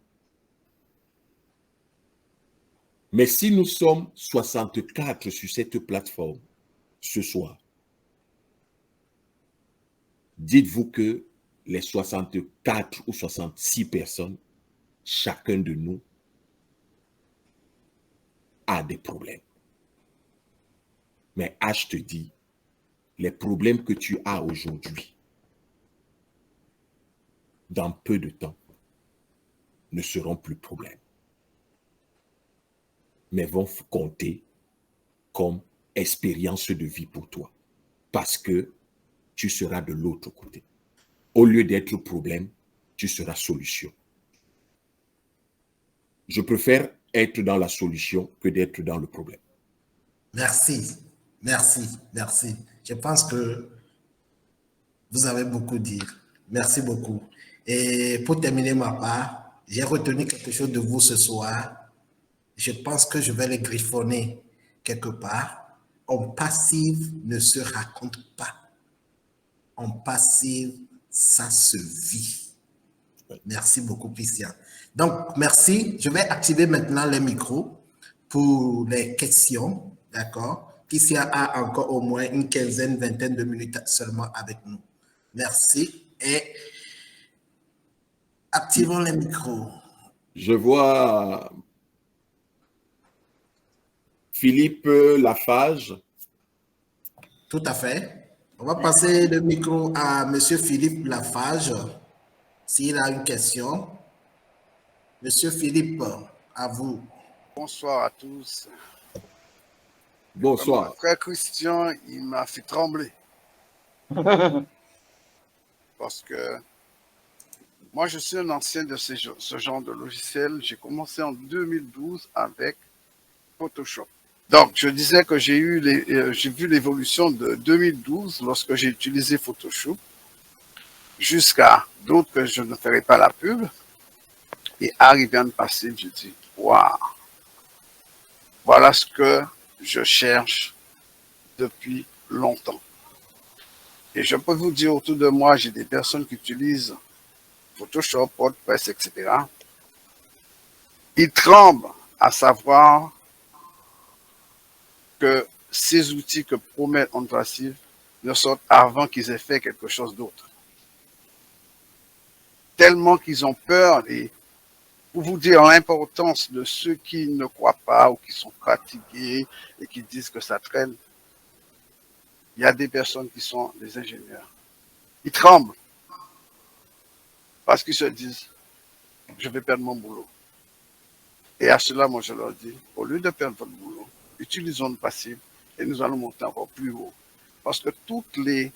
Mais si nous sommes 64 sur cette plateforme ce soir, dites-vous que les 64 ou 66 personnes, chacun de nous a des problèmes. Mais H te dit, les problèmes que tu as aujourd'hui, dans peu de temps, ne seront plus problèmes, mais vont compter comme expérience de vie pour toi, parce que tu seras de l'autre côté. Au lieu d'être problème, tu seras solution. Je préfère être dans la solution que d'être dans le problème. Merci, merci, merci. Je pense que vous avez beaucoup dit. Merci beaucoup. Et pour terminer ma part, j'ai retenu quelque chose de vous ce soir. Je pense que je vais le griffonner quelque part. On passive ne se raconte pas. En passive, ça se vit. Merci beaucoup, Christian. Donc, merci. Je vais activer maintenant les micros pour les questions. D'accord? Christian a encore au moins une quinzaine, vingtaine de minutes seulement avec nous. Merci. Et activons les micros. Je vois Philippe Lafage. Tout à fait. On va passer le micro à M. Philippe Lafage, s'il a une question. Monsieur Philippe, à vous. Bonsoir à tous. Bonsoir. Mon frère Christian, il m'a fait trembler. Parce que moi, je suis un ancien de ce genre de logiciel. J'ai commencé en 2012 avec Photoshop. Donc, je disais que j'ai vu l'évolution de 2012 lorsque j'ai utilisé Photoshop jusqu'à d'autres que je ne ferai pas la pub. Et arrivé à Passive, je dis, waouh, voilà ce que je cherche depuis longtemps. Et je peux vous dire autour de moi, j'ai des personnes qui utilisent Photoshop, WordPress, etc. Ils tremblent à savoir que ces outils que promet OnPassive ne sortent avant qu'ils aient fait quelque chose d'autre. Tellement qu'ils ont peur, et pour vous dire l'importance de ceux qui ne croient pas ou qui sont fatigués et qui disent que ça traîne, il y a des personnes qui sont des ingénieurs. Ils tremblent parce qu'ils se disent, je vais perdre mon boulot. Et à cela, moi, je leur dis, au lieu de perdre votre boulot, utilisons le passif et nous allons monter encore plus haut. Parce que toutes les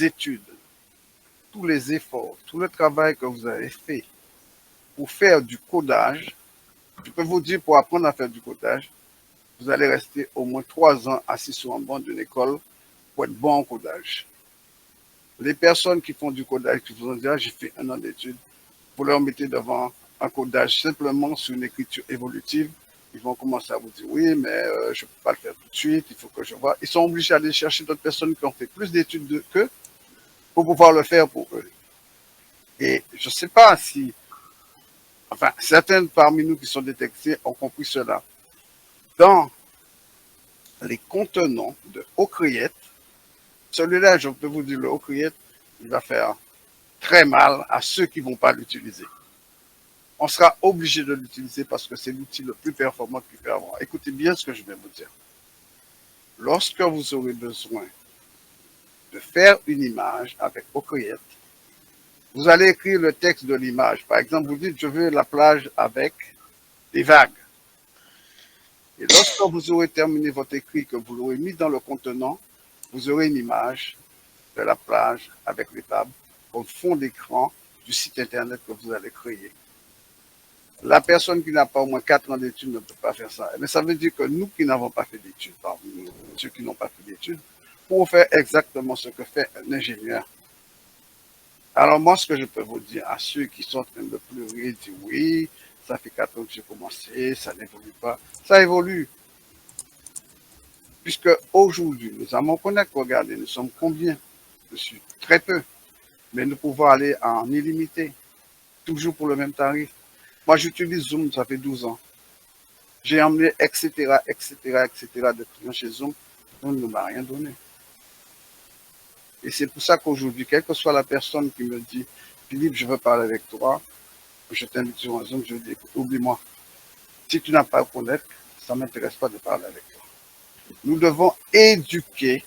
études, tous les efforts, tout le travail que vous avez fait pour faire du codage, je peux vous dire, pour apprendre à faire du codage, vous allez rester au moins 3 ans assis sur un banc d'une école pour être bon en codage. Les personnes qui font du codage, qui vous ont dit, ah, j'ai fait 1 an d'études, vous leur mettez devant un codage simplement sur une écriture évolutive, ils vont commencer à vous dire, oui, mais je ne peux pas le faire tout de suite, il faut que je vois. Ils sont obligés d'aller chercher d'autres personnes qui ont fait plus d'études qu'eux pour pouvoir le faire pour eux. Et je ne sais pas si, enfin, certains parmi nous qui sont détectés ont compris cela. Dans les contenants de Ocreate, celui-là, je peux vous dire, le Ocreate, il va faire très mal à ceux qui ne vont pas l'utiliser. On sera obligé de l'utiliser parce que c'est l'outil le plus performant qu'il peut avoir. Écoutez bien ce que je vais vous dire. Lorsque vous aurez besoin de faire une image avec Ocreate, vous allez écrire le texte de l'image. Par exemple, vous dites, je veux la plage avec des vagues. Et lorsque vous aurez terminé votre écrit, que vous l'aurez mis dans le contenant, vous aurez une image de la plage avec les vagues au fond d'écran du site internet que vous allez créer. La personne qui n'a pas au moins 4 ans d'études ne peut pas faire ça. Mais ça veut dire que nous qui n'avons pas fait d'études, parmi nous, ceux qui n'ont pas fait d'études, pour faire exactement ce que fait un ingénieur. Alors moi, ce que je peux vous dire à ceux qui sont en train de pleurer, dire oui, ça fait 4 ans que j'ai commencé, ça n'évolue pas. Ça évolue. Puisque aujourd'hui, nous avons Connect, regardez, nous sommes combien dessus? Très peu. Mais nous pouvons aller en illimité, toujours pour le même tarif. Moi, j'utilise Zoom, ça fait 12 ans. J'ai emmené, etc., de clients chez Zoom. Zoom ne m'a rien donné. Et c'est pour ça qu'aujourd'hui, quelle que soit la personne qui me dit, Philippe, je veux parler avec toi, je t'invite sur un Zoom, je dis, oublie-moi. Si tu n'as pas Connect, ça ne m'intéresse pas de parler avec toi. Nous devons éduquer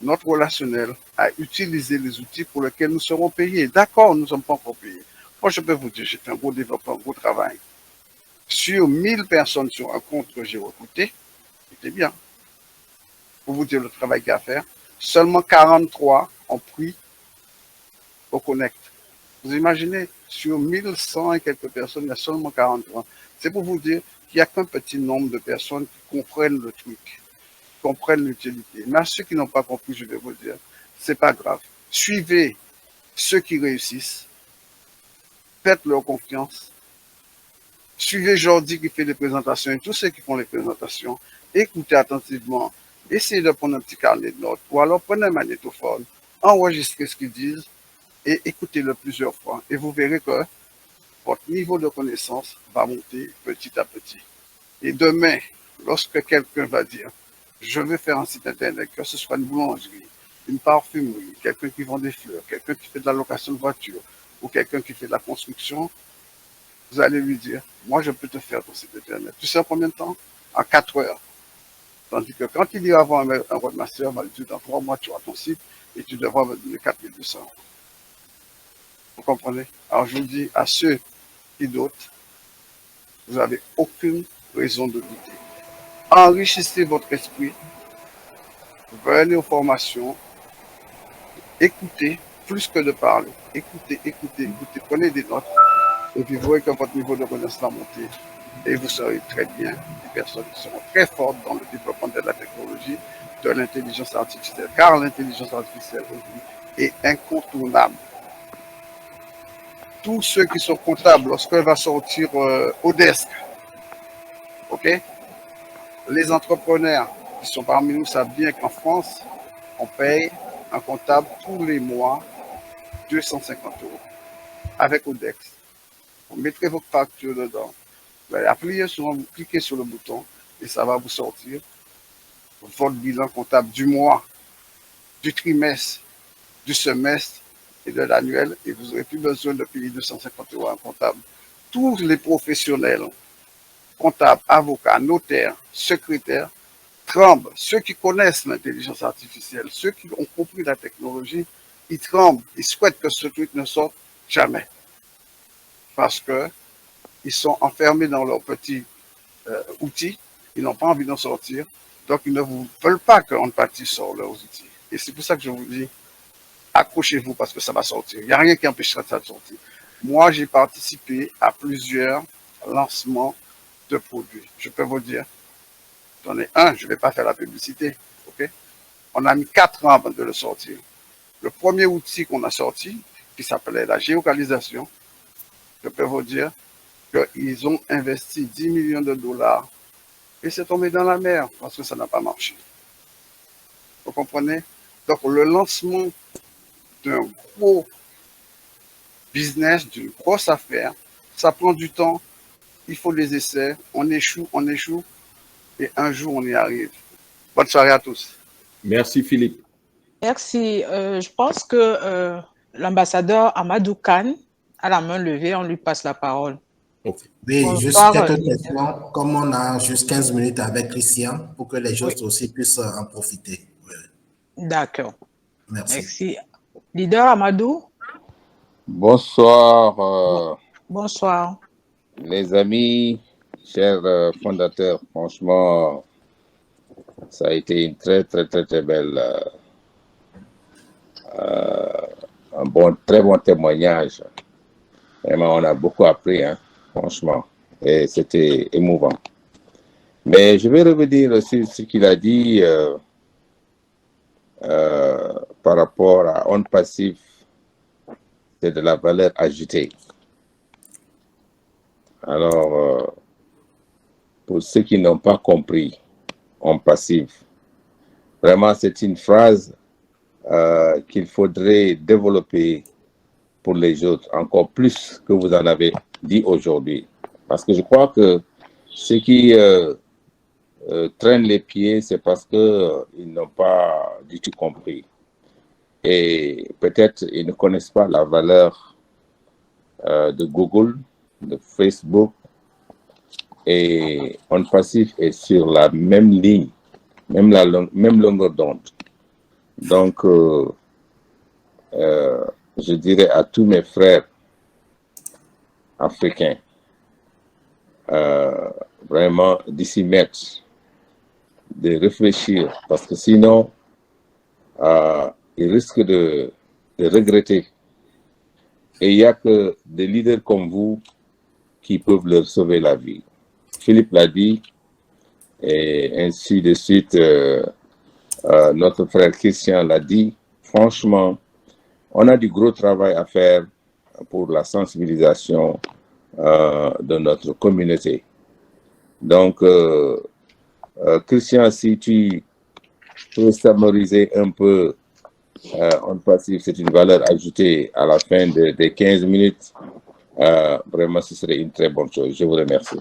notre relationnel à utiliser les outils pour lesquels nous serons payés. D'accord, nous ne sommes pas encore payés. Moi, je peux vous dire, j'ai fait un gros développement, un gros travail. Sur 1000 personnes sur un compte que j'ai recruté, c'était bien. Pour vous dire le travail qu'il y a à faire, seulement 43 ont pris au Connect. Vous imaginez, sur 1100 et quelques personnes, il y a seulement 43. C'est pour vous dire qu'il n'y a qu'un petit nombre de personnes qui comprennent le truc, comprennent l'utilité. Mais à ceux qui n'ont pas compris, je vais vous dire, c'est pas grave. Suivez ceux qui réussissent, faites leur confiance. Suivez Jordi qui fait des présentations et tous ceux qui font les présentations. Écoutez attentivement. Essayez de prendre un petit carnet de notes ou alors prenez un magnétophone, enregistrez ce qu'ils disent et écoutez-le plusieurs fois. Et vous verrez que votre niveau de connaissance va monter petit à petit. Et demain, lorsque quelqu'un va dire, je veux faire un site internet, que ce soit une boulangerie, une parfumerie, quelqu'un qui vend des fleurs, quelqu'un qui fait de la location de voiture ou quelqu'un qui fait de la construction, vous allez lui dire, moi je peux te faire ton site internet. Tu sais en combien de temps? En 4 heures. Tandis que quand il ira voir un webmaster, il va lui dire, dans 3 mois tu auras ton site et tu devras me donner 4200 €. Vous comprenez? Alors je vous dis à ceux qui doutent, vous n'avez aucune raison de douter. Enrichissez votre esprit, venez aux formations, écoutez plus que de parler. Écoutez, prenez des notes et puis vous verrez que votre niveau de connaissance va monter et vous serez très bien des personnes qui seront très fortes dans le développement de la technologie, de l'intelligence artificielle, car l'intelligence artificielle aujourd'hui est incontournable. Tous ceux qui sont comptables, lorsqu'elle va sortir au desk, ok? Les entrepreneurs qui sont parmi nous savent bien qu'en France, on paye un comptable tous les mois 250 € avec Odex. Vous mettrez votre facture dedans. Vous allez cliquer sur le bouton et ça va vous sortir votre bilan comptable du mois, du trimestre, du semestre et de l'annuel, et vous n'aurez plus besoin de payer 250 € à un comptable. Tous les professionnels, comptables, avocats, notaires, secrétaires, tremblent. Ceux qui connaissent l'intelligence artificielle, ceux qui ont compris la technologie, ils tremblent, ils souhaitent que ce truc ne sorte jamais. Parce qu'ils sont enfermés dans leurs petits outils, ils n'ont pas envie d'en sortir, donc ils ne vous veulent pas qu'on bâtisse sur leurs outils. Et c'est pour ça que je vous dis, accrochez-vous parce que ça va sortir. Il n'y a rien qui empêchera ça de sortir. Moi, j'ai participé à plusieurs lancements de produits. Je peux vous dire, j'en ai un, je ne vais pas faire la publicité. Okay? On a mis 4 ans avant de le sortir. Le premier outil qu'on a sorti, qui s'appelait la géolocalisation, je peux vous dire qu'ils ont investi 10 millions de dollars et c'est tombé dans la mer parce que ça n'a pas marché. Vous comprenez? Donc, le lancement d'un gros business, d'une grosse affaire, ça prend du temps, il faut des essais, on échoue, et un jour on y arrive. Bonne soirée à tous. Merci Philippe. Merci. Je pense que l'ambassadeur Amadou Khan a la main levée, on lui passe la parole. Okay. Oui, Bonsoir, juste quelques questions, comme on a juste 15 minutes avec Christian, pour que les autres aussi puissent en profiter. Oui. D'accord. Merci. Merci. Leader Amadou? Bonsoir, Bonsoir. les amis, chers fondateurs. Franchement, ça a été une très belle, très bon témoignage. Vraiment, on a beaucoup appris, hein, franchement, et c'était émouvant. Mais je vais revenir sur ce qu'il a dit par rapport à on passif, c'est de la valeur ajoutée. Alors, pour ceux qui n'ont pas compris, on passif, vraiment c'est une phrase qu'il faudrait développer pour les autres, encore plus que vous en avez dit aujourd'hui. Parce que je crois que ceux qui traînent les pieds, c'est parce qu'ils n'ont pas du tout compris. Et peut-être ils ne connaissent pas la valeur de Google, de Facebook, et On Passif est sur la même ligne, même longueur d'onde. Donc, je dirais à tous mes frères africains, vraiment d'y mettre, de réfléchir, parce que sinon, ils risquent de regretter. Et il n'y a que des leaders comme vous qui peuvent leur sauver la vie. Philippe l'a dit, et ainsi de suite, notre frère Christian l'a dit. Franchement, on a du gros travail à faire pour la sensibilisation de notre communauté. Donc, Christian, si tu peux summariser un peu, On Passif, c'est une valeur ajoutée à la fin des 15 minutes. Vraiment, ce serait une très bonne chose. Je vous remercie.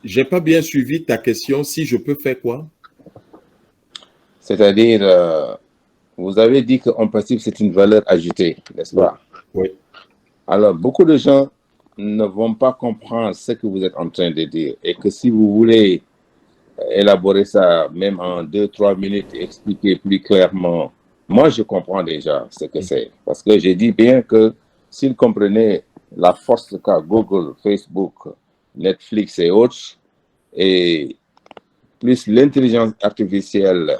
J'ai pas bien suivi ta question. Si je peux faire quoi? C'est-à-dire, vous avez dit que On Passif, c'est une valeur ajoutée, n'est-ce pas? Oui. Alors, beaucoup de gens ne vont pas comprendre ce que vous êtes en train de dire. Et que si vous voulez élaborer ça, même en 2-3 minutes, expliquer plus clairement, moi, je comprends déjà ce que c'est. Parce que j'ai dit bien que s'ils comprenaient la force qu'a Google, Facebook, Netflix et autres, et plus l'intelligence artificielle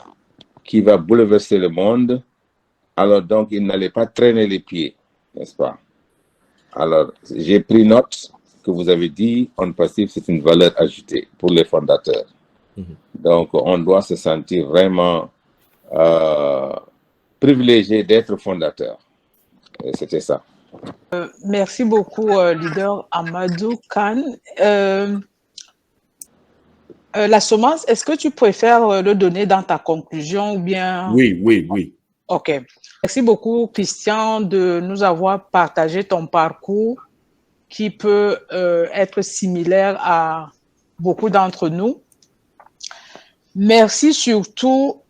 qui va bouleverser le monde, alors donc ils n'allaient pas traîner les pieds, n'est-ce pas? Alors, j'ai pris note que vous avez dit, On Passif, c'est une valeur ajoutée pour les fondateurs. Donc, on doit se sentir vraiment privilégié d'être fondateur. C'était ça. Merci beaucoup, leader Amadou Khan. La semence, est-ce que tu préfères le donner dans ta conclusion ou bien... Oui. OK. Merci beaucoup, Christian, de nous avoir partagé ton parcours qui peut être similaire à beaucoup d'entre nous. Merci surtout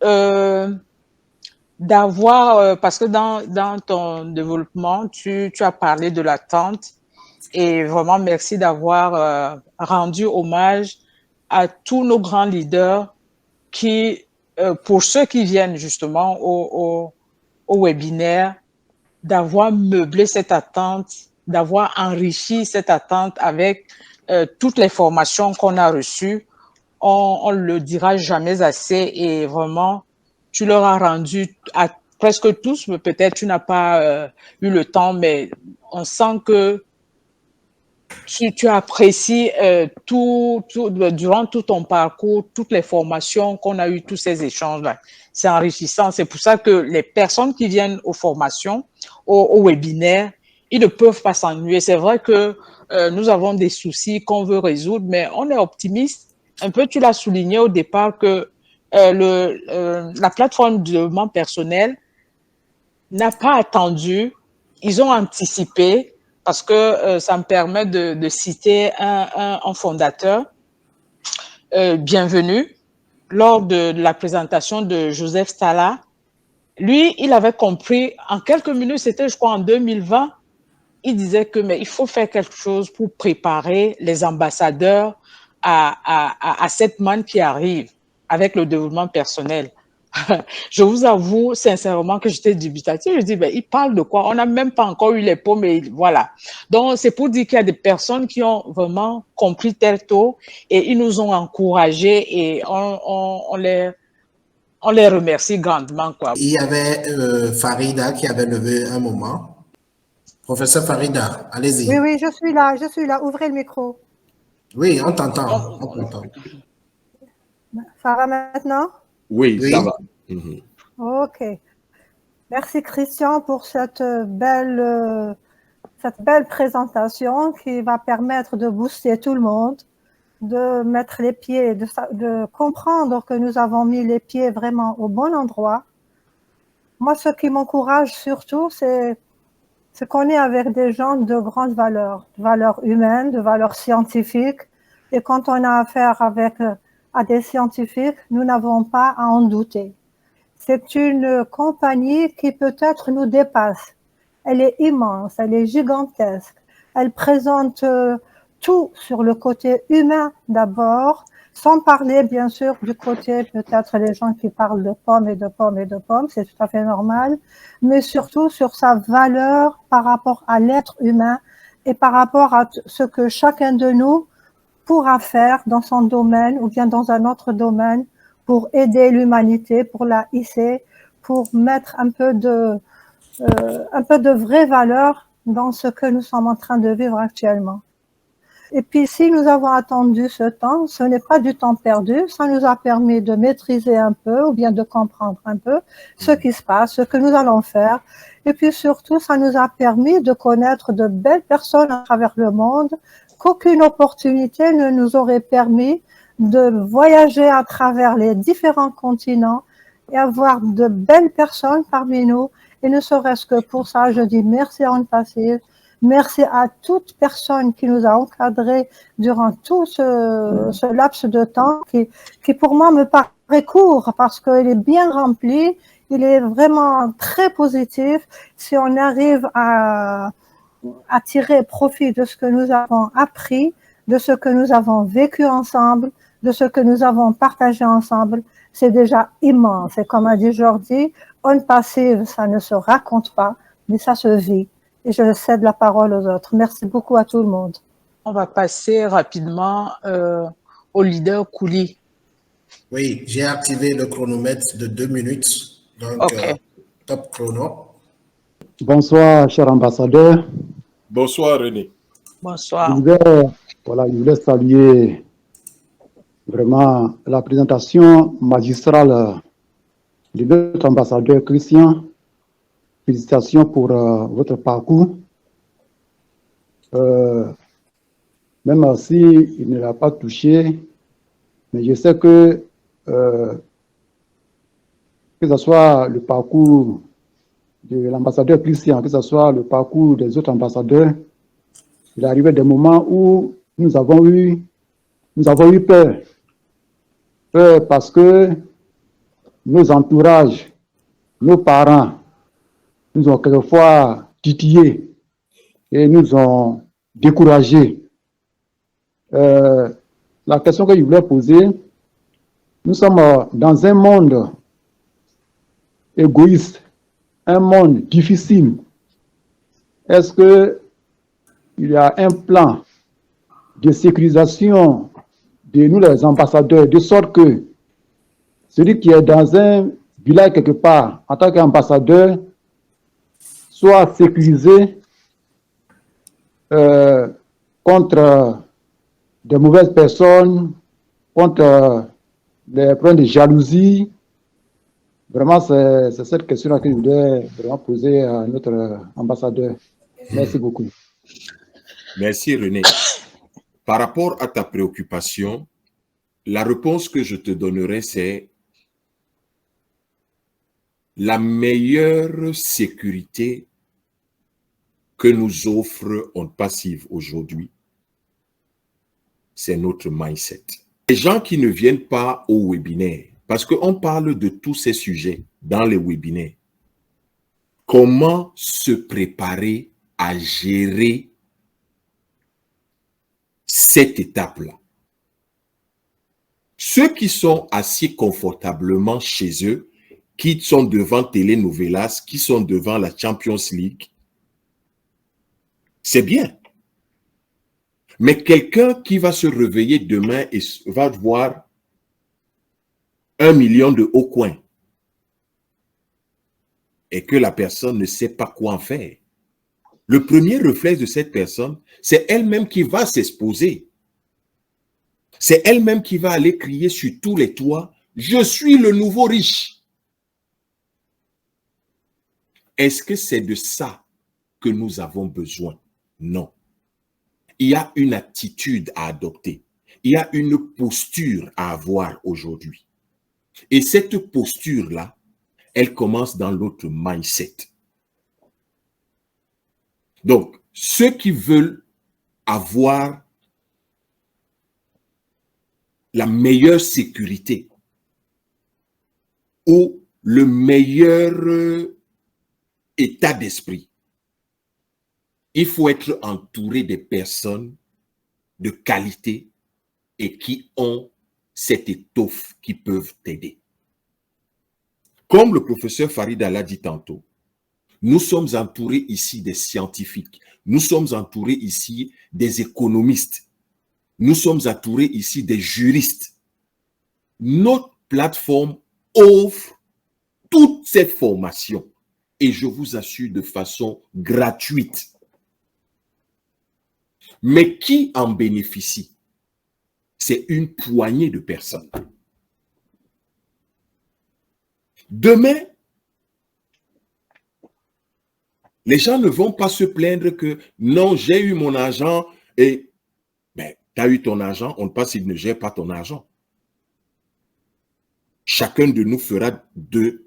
d'avoir, parce que dans ton développement, tu as parlé de l'attente et vraiment merci d'avoir rendu hommage à tous nos grands leaders qui, pour ceux qui viennent justement au webinaire, d'avoir meublé cette attente, d'avoir enrichi cette attente avec toutes les formations qu'on a reçues. On ne le dira jamais assez et vraiment, tu leur as rendu à presque tous, mais peut-être tu n'as pas eu le temps, mais on sent que tu apprécies durant tout ton parcours, toutes les formations qu'on a eues, tous ces échanges-là. C'est enrichissant. C'est pour ça que les personnes qui viennent aux formations, aux webinaires, ils ne peuvent pas s'ennuyer. C'est vrai que nous avons des soucis qu'on veut résoudre, mais on est optimiste. Un peu, tu l'as souligné au départ que la plateforme de développement personnel n'a pas attendu. Ils ont anticipé parce que ça me permet de citer un fondateur, Bienvenue, lors de la présentation de Joseph Stala. Lui, il avait compris, en quelques minutes, c'était je crois en 2020, il disait que mais il faut faire quelque chose pour préparer les ambassadeurs à cette manne qui arrive avec le développement personnel. Je vous avoue sincèrement que j'étais dubitative. Je dis, ben, il parle de quoi? On n'a même pas encore eu les pots, mais voilà. Donc, c'est pour dire qu'il y a des personnes qui ont vraiment compris très tôt et ils nous ont encouragés et on les remercie grandement, quoi. Il y avait Farida qui avait levé un moment. Professeur Farida, allez-y. Oui, oui, je suis là. Ouvrez le micro. Oui, on t'entend. Ça va maintenant? Oui, Oui. ça va. Ok. Merci Christian pour cette belle présentation qui va permettre de booster tout le monde, de mettre les pieds, de comprendre que nous avons mis les pieds vraiment au bon endroit. Moi, ce qui m'encourage surtout, c'est qu'on est avec des gens de grandes valeurs humaines, de valeurs scientifiques. Et quand on a affaire à des scientifiques, nous n'avons pas à en douter. C'est une compagnie qui peut-être nous dépasse. Elle est immense, elle est gigantesque. Elle présente tout sur le côté humain d'abord, sans parler bien sûr du côté peut-être les gens qui parlent de pommes et de pommes et de pommes, c'est tout à fait normal, mais surtout sur sa valeur par rapport à l'être humain et par rapport à ce que chacun de nous pourra faire dans son domaine ou bien dans un autre domaine pour aider l'humanité, pour la hisser, pour mettre un peu de vraie valeur dans ce que nous sommes en train de vivre actuellement. Et puis, si nous avons attendu ce temps, ce n'est pas du temps perdu, ça nous a permis de maîtriser un peu ou bien de comprendre un peu ce qui se passe, ce que nous allons faire. Et puis surtout, ça nous a permis de connaître de belles personnes à travers le monde qu'aucune opportunité ne nous aurait permis de voyager à travers les différents continents et avoir de belles personnes parmi nous. Et ne serait-ce que pour ça, je dis merci à Onde Passive, merci à toute personne qui nous a encadrés durant tout ce laps de temps qui pour moi me paraît court parce qu'il est bien rempli, il est vraiment très positif. Si on arrive à tirer profit de ce que nous avons appris, de ce que nous avons vécu ensemble, de ce que nous avons partagé ensemble, c'est déjà immense. Et comme a dit Jordi, Onde Passive, ça ne se raconte pas, mais ça se vit. Et je cède la parole aux autres. Merci beaucoup à tout le monde. On va passer rapidement au leader Kouli. Oui, j'ai activé le chronomètre de 2 minutes. Donc, top chrono. Bonsoir, cher ambassadeur. Bonsoir, René. Bonsoir. Je voulais saluer vraiment la présentation magistrale de notre ambassadeur Christian. Félicitations pour votre parcours. Même si il ne l'a pas touché, mais je sais que ce soit le parcours de l'ambassadeur Christian, que ce soit le parcours des autres ambassadeurs, il arrivait des moments où nous avons eu nous avons eu peur. Peur parce que nos entourages, nos parents nous ont quelquefois titillés et nous ont découragés. La question que je voulais poser, nous sommes dans un monde égoïste, un monde difficile. Est-ce qu'il y a un plan de sécurisation de nous les ambassadeurs, de sorte que celui qui est dans un village quelque part, en tant qu'ambassadeur, soit sécurisé contre de mauvaises personnes, contre les problèmes de jalousie. Vraiment, c'est cette question-là que je voudrais vraiment poser à notre ambassadeur. Merci beaucoup. Merci René. Par rapport à ta préoccupation, la réponse que je te donnerai, c'est la meilleure sécurité que nous offre On Passive aujourd'hui, c'est notre mindset. Les gens qui ne viennent pas au webinaire, parce qu'on parle de tous ces sujets dans les webinaires, comment se préparer à gérer cette étape-là. Ceux qui sont assis confortablement chez eux, qui sont devant Telenovelas, qui sont devant la Champions League, c'est bien. Mais quelqu'un qui va se réveiller demain et va voir 1 million de hauts coins et que la personne ne sait pas quoi en faire, le premier réflexe de cette personne, c'est elle-même qui va s'exposer. C'est elle-même qui va aller crier sur tous les toits, « Je suis le nouveau riche ». Est-ce que c'est de ça que nous avons besoin? Non. Il y a une attitude à adopter. Il y a une posture à avoir aujourd'hui. Et cette posture-là, elle commence dans notre mindset. Donc, ceux qui veulent avoir la meilleure sécurité ou le meilleur état d'esprit, il faut être entouré de personnes de qualité et qui ont cette étoffe qui peuvent t'aider. Comme le professeur Farida l'a dit tantôt, nous sommes entourés ici des scientifiques, nous sommes entourés ici des économistes, nous sommes entourés ici des juristes. Notre plateforme offre toutes ces formations et je vous assure de façon gratuite. Mais qui en bénéficie? C'est une poignée de personnes. Demain, les gens ne vont pas se plaindre que non, j'ai eu mon argent et ben, tu as eu ton argent, on ne passe s'il ne gère pas ton argent. Chacun de nous fera de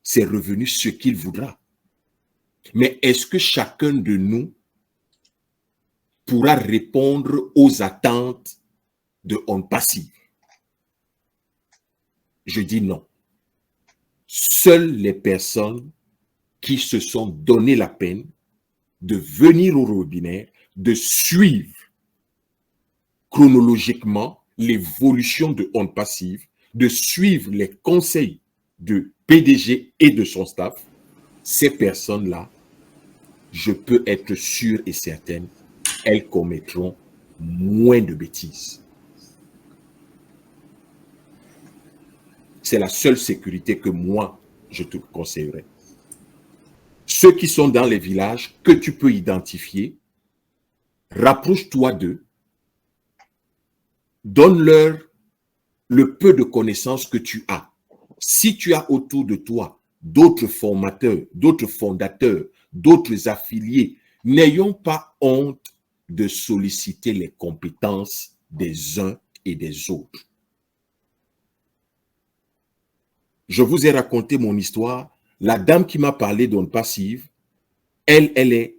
ses revenus ce qu'il voudra. Mais est-ce que chacun de nous pourra répondre aux attentes de On Passive? Je dis non. Seules les personnes qui se sont donné la peine de venir au webinaire, de suivre chronologiquement l'évolution de On Passive, de suivre les conseils de PDG et de son staff, ces personnes-là, je peux être sûr et certaine, elles commettront moins de bêtises. C'est la seule sécurité que moi, je te conseillerais. Ceux qui sont dans les villages que tu peux identifier, rapproche-toi d'eux, donne-leur le peu de connaissances que tu as. Si tu as autour de toi d'autres formateurs, d'autres fondateurs, d'autres affiliés, n'ayons pas honte de solliciter les compétences des uns et des autres. Je vous ai raconté mon histoire. La dame qui m'a parlé d'On Passive, elle est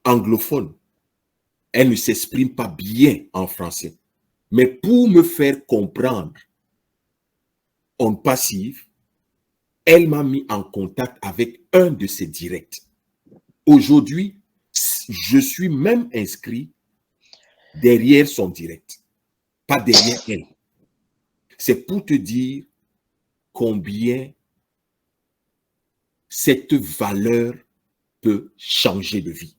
anglophone. Elle ne s'exprime pas bien en français. Mais pour me faire comprendre en passive, elle m'a mis en contact avec un de ses directs. Aujourd'hui, je suis même inscrit derrière son direct, pas derrière elle. C'est pour te dire combien cette valeur peut changer de vie.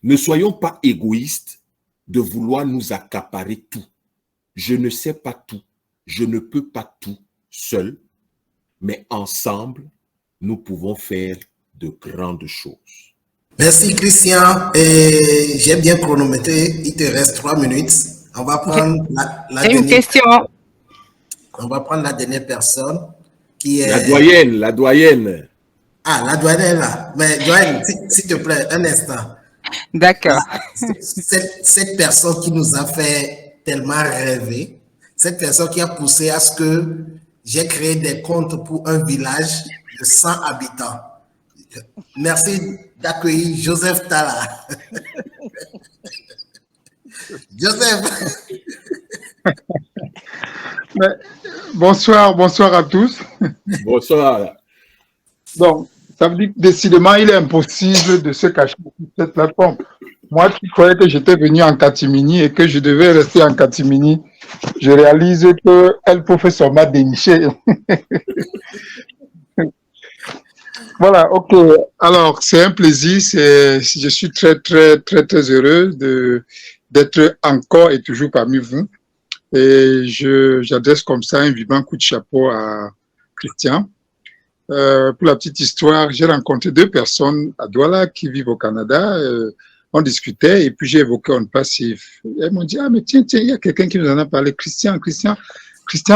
Ne soyons pas égoïstes de vouloir nous accaparer tout. Je ne sais pas tout, je ne peux pas tout seul, mais ensemble, nous pouvons faire de grandes choses. Merci Christian. Et j'ai bien chronométré. Il te reste 3 minutes. On va prendre la J'ai une dernière. question. On va prendre la dernière personne qui est. La doyenne. Ah, la doyenne est là. Mais doyenne, s'il te plaît, un instant. D'accord. Cette personne qui nous a fait tellement rêver, cette personne qui a poussé à ce que j'ai créé des comptes pour un village de 100 habitants. Merci d'accueillir Joseph Talla. Joseph. Bonsoir à tous. Bonsoir. Donc, ça veut dire que décidément, il est impossible de se cacher sur cette plateforme. Moi qui croyais que j'étais venu en catimini et que je devais rester en catimini, je réalise qu'elle professeur m'a déniché. Voilà, ok. Alors, c'est un plaisir. Je suis très heureux d'être encore et toujours parmi vous. Et j'adresse comme ça un vivant coup de chapeau à Christian. Pour la petite histoire, j'ai rencontré 2 personnes à Douala qui vivent au Canada. On discutait et puis j'ai évoqué un passif. Elles m'ont dit, ah mais tiens, il y a quelqu'un qui nous en a parlé, Christian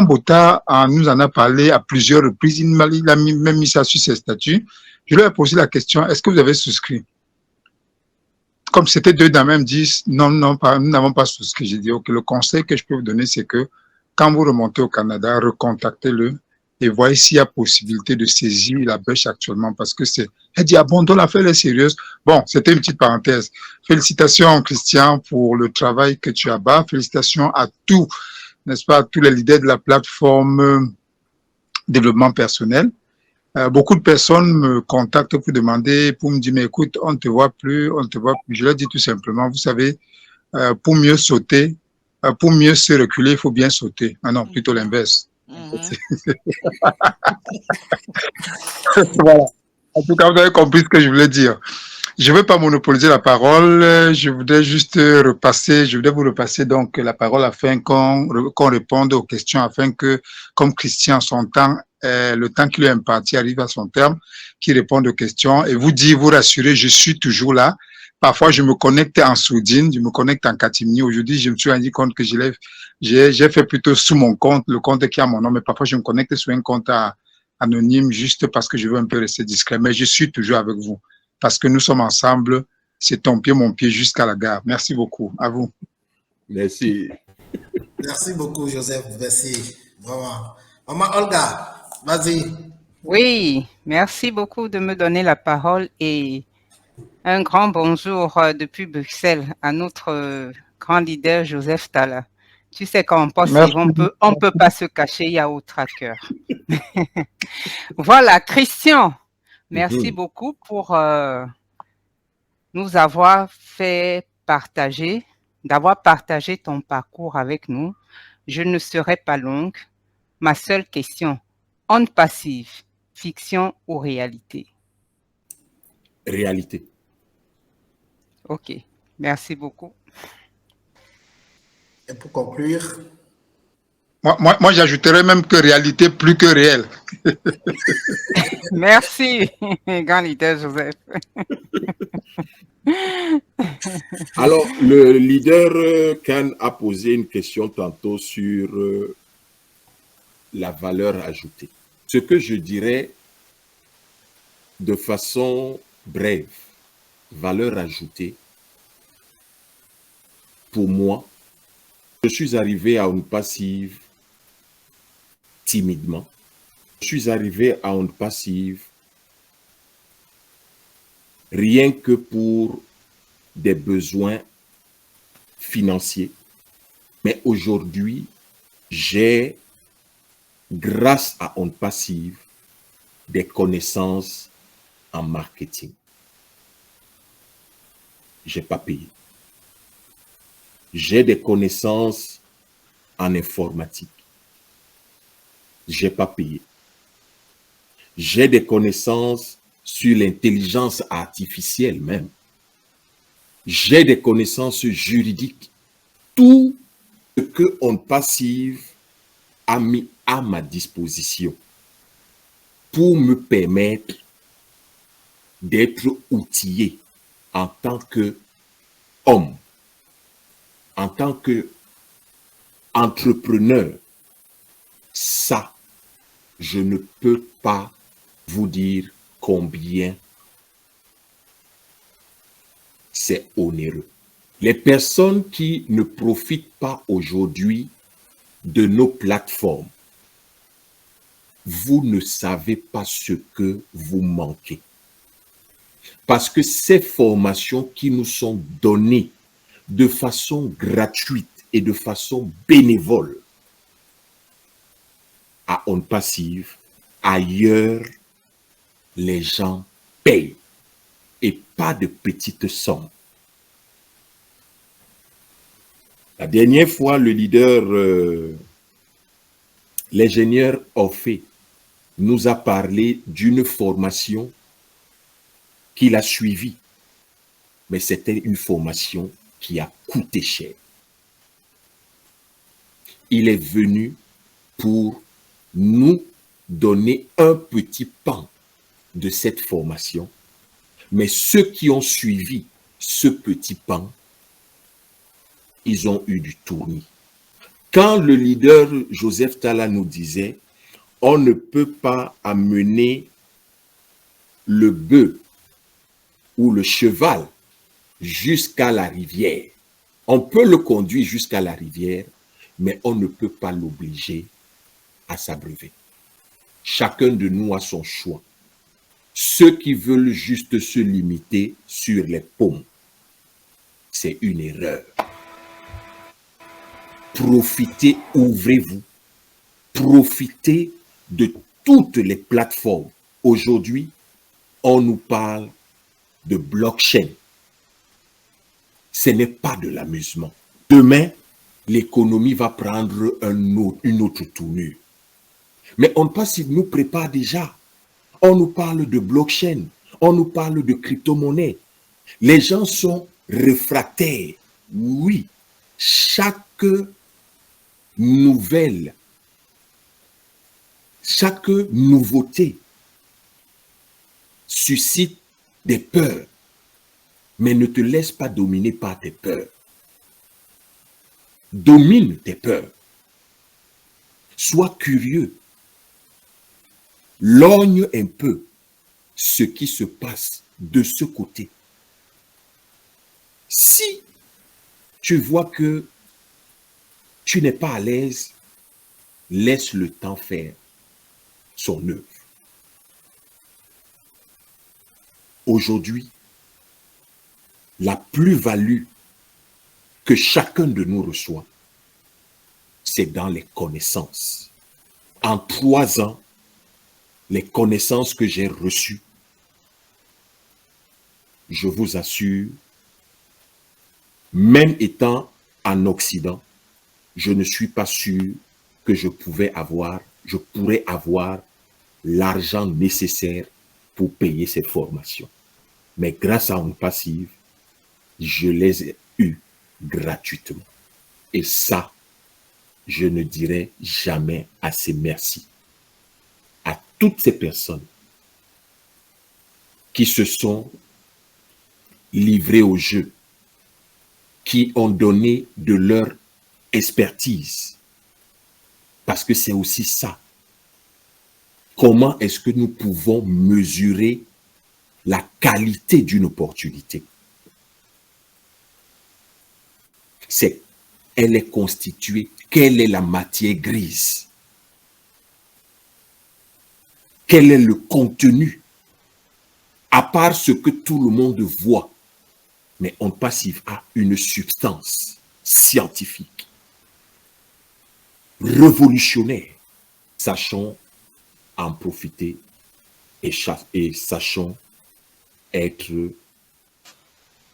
Botta nous en a parlé à plusieurs reprises. Il a même mis ça sur ses statuts. Je lui ai posé la question, est-ce que vous avez souscrit? Comme c'était 2 dames, elles me disent, non, nous n'avons pas souscrit. J'ai dit, ok, le conseil que je peux vous donner, c'est que quand vous remontez au Canada, recontactez-le et voyez s'il y a possibilité de saisir la bêche actuellement parce que elle dit, ah bon, donc l'affaire est sérieuse. Bon, c'était une petite parenthèse. Félicitations, Christian, pour le travail que tu as bas. Félicitations à tous, n'est-ce pas, à tous les leaders de la plateforme développement personnel. Beaucoup de personnes me contactent pour me dire, mais écoute, on ne te voit plus. Je leur dis tout simplement, vous savez, pour mieux sauter, pour mieux se reculer, il faut bien sauter. Ah non, plutôt l'inverse. Voilà. En tout cas, vous avez compris ce que je voulais dire. Je ne veux pas monopoliser la parole. Je voudrais vous repasser donc la parole afin qu'on réponde aux questions, afin que, comme Christian, son temps, le temps qui lui est imparti arrive à son terme, qu'il réponde aux questions et vous rassurer, je suis toujours là. Parfois, je me connecte en sourdine, je me connecte en catimini. Aujourd'hui, je me suis rendu compte que j'ai fait plutôt sous mon compte, le compte qui a mon nom, mais parfois, je me connecte sur un compte anonyme juste parce que je veux un peu rester discret. Mais je suis toujours avec vous parce que nous sommes ensemble. C'est ton pied, mon pied jusqu'à la gare. Merci beaucoup. À vous. Merci. Merci beaucoup, Joseph. Merci. Vraiment. Maman Olga, vas-y. Oui, merci beaucoup de me donner la parole et un grand bonjour depuis Bruxelles à notre grand leader Joseph Talla. Tu sais, quand on poste, on peut pas se cacher, il y a au tracker. Voilà, Christian, merci beaucoup pour nous avoir fait partager, d'avoir partagé ton parcours avec nous. Je ne serai pas longue. Ma seule question, onde passive, fiction ou réalité? Réalité. Ok, merci beaucoup. Et pour conclure? Moi j'ajouterais même que réalité plus que réel. Merci, grand leader Joseph. Alors, le leader Khan a posé une question tantôt sur la valeur ajoutée. Ce que je dirais de façon brève, valeur ajoutée, pour moi, je suis arrivé à une passive timidement. Je suis arrivé à une passive rien que pour des besoins financiers. Mais aujourd'hui, j'ai, grâce à Ondes Passives, des connaissances en marketing. Je n'ai pas payé. J'ai des connaissances en informatique. Je n'ai pas payé. J'ai des connaissances sur l'intelligence artificielle même. J'ai des connaissances juridiques. Tout ce que Ondes Passives a mis à ma disposition pour me permettre d'être outillé en tant qu'homme, en tant qu'entrepreneur. Ça, je ne peux pas vous dire combien c'est onéreux. Les personnes qui ne profitent pas aujourd'hui de nos plateformes, vous ne savez pas ce que vous manquez. Parce que ces formations qui nous sont données de façon gratuite et de façon bénévole à Ondes Passives, ailleurs, les gens payent et pas de petites sommes. La dernière fois, le leader, l'ingénieur Orphée, nous a parlé d'une formation qu'il a suivie. Mais c'était une formation qui a coûté cher. Il est venu pour nous donner un petit pan de cette formation. Mais ceux qui ont suivi ce petit pan, ils ont eu du tournis. Quand le leader Joseph Talla nous disait, on ne peut pas amener le bœuf ou le cheval jusqu'à la rivière. On peut le conduire jusqu'à la rivière, mais on ne peut pas l'obliger à s'abreuver. Chacun de nous a son choix. Ceux qui veulent juste se limiter sur les pommes, c'est une erreur. Profitez, ouvrez-vous. Profitez de toutes les plateformes. Aujourd'hui, on nous parle de blockchain. Ce n'est pas de l'amusement. Demain, l'économie va prendre une autre tournure. Mais Ondes Passives nous prépare déjà. On nous parle de blockchain, on nous parle de crypto-monnaie. Les gens sont réfractaires. Oui, chaque nouvelle, chaque nouveauté suscite des peurs, mais ne te laisse pas dominer par tes peurs. Domine tes peurs. Sois curieux. Lorgne un peu ce qui se passe de ce côté. Si tu vois que tu n'es pas à l'aise, laisse le temps faire son œuvre. Aujourd'hui, la plus-value que chacun de nous reçoit, c'est dans les connaissances. En 3 ans, les connaissances que j'ai reçues, je vous assure, même étant en Occident, je ne suis pas sûr que je pourrais avoir l'argent nécessaire pour payer ces formations. Mais grâce à Ondes Passives, je les ai eues gratuitement. Et ça, je ne dirai jamais assez merci à toutes ces personnes qui se sont livrées au jeu, qui ont donné de leur expertise. Parce que c'est aussi ça. Comment est-ce que nous pouvons mesurer la qualité d'une opportunité? Elle est constituée, quelle est la matière grise? Quel est le contenu? À part ce que tout le monde voit, mais Ondes Passives a une substance scientifique. révolutionnaire. Sachons en profiter et sachons être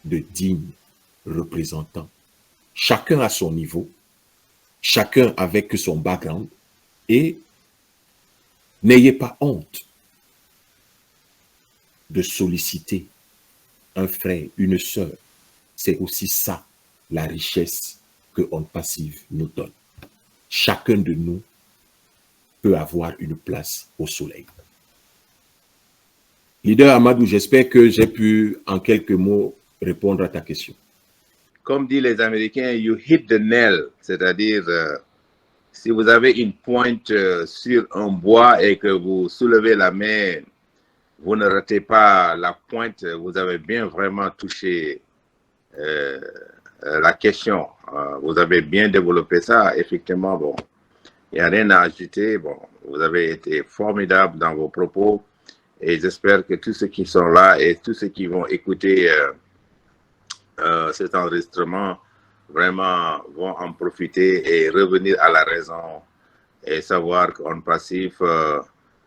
de dignes représentants. Chacun à son niveau, chacun avec son background, et n'ayez pas honte de solliciter un frère, une sœur. C'est aussi ça, la richesse que On Passive nous donne. Chacun de nous peut avoir une place au soleil. Leader Amadou, j'espère que j'ai pu en quelques mots répondre à ta question. Comme disent les Américains, you hit the nail, c'est-à-dire si vous avez une pointe sur un bois et que vous soulevez la main, vous ne ratez pas la pointe, vous avez bien vraiment touché la question. Vous avez bien développé ça, effectivement, bon, il n'y a rien à ajouter. Bon, vous avez été formidable dans vos propos et j'espère que tous ceux qui sont là et tous ceux qui vont écouter cet enregistrement vraiment vont en profiter et revenir à la raison et savoir qu'On Passif,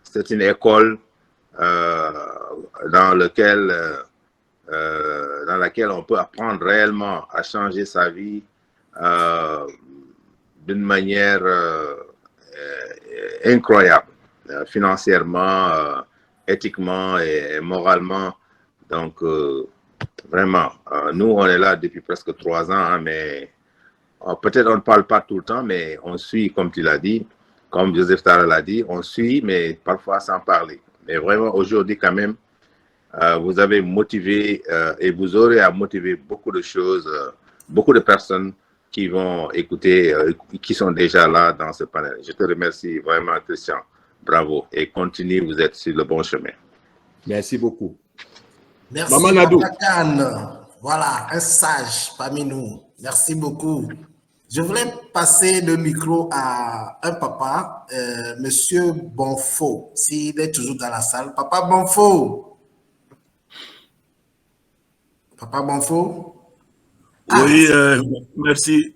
c'est une école dans laquelle on peut apprendre réellement à changer sa vie d'une manière incroyable, financièrement, éthiquement et moralement. Donc, vraiment, nous, on est là depuis presque 3 ans, hein, mais peut-être on ne parle pas tout le temps, mais on suit, comme tu l'as dit, comme Joseph Tara l'a dit, on suit, mais parfois sans parler. Mais vraiment, aujourd'hui, quand même, vous avez motivé et vous aurez à motiver beaucoup de choses, beaucoup de personnes qui vont écouter, qui sont déjà là dans ce panel. Je te remercie vraiment, Christian. Bravo. Et continue, vous êtes sur le bon chemin. Merci beaucoup. Merci, Maman Nadou. Papa Khan. Voilà, un sage parmi nous. Merci beaucoup. Je voulais passer le micro à un papa, Monsieur Bonfo, s'il est toujours dans la salle. Papa Bonfo. Papa Bonfo. Oui,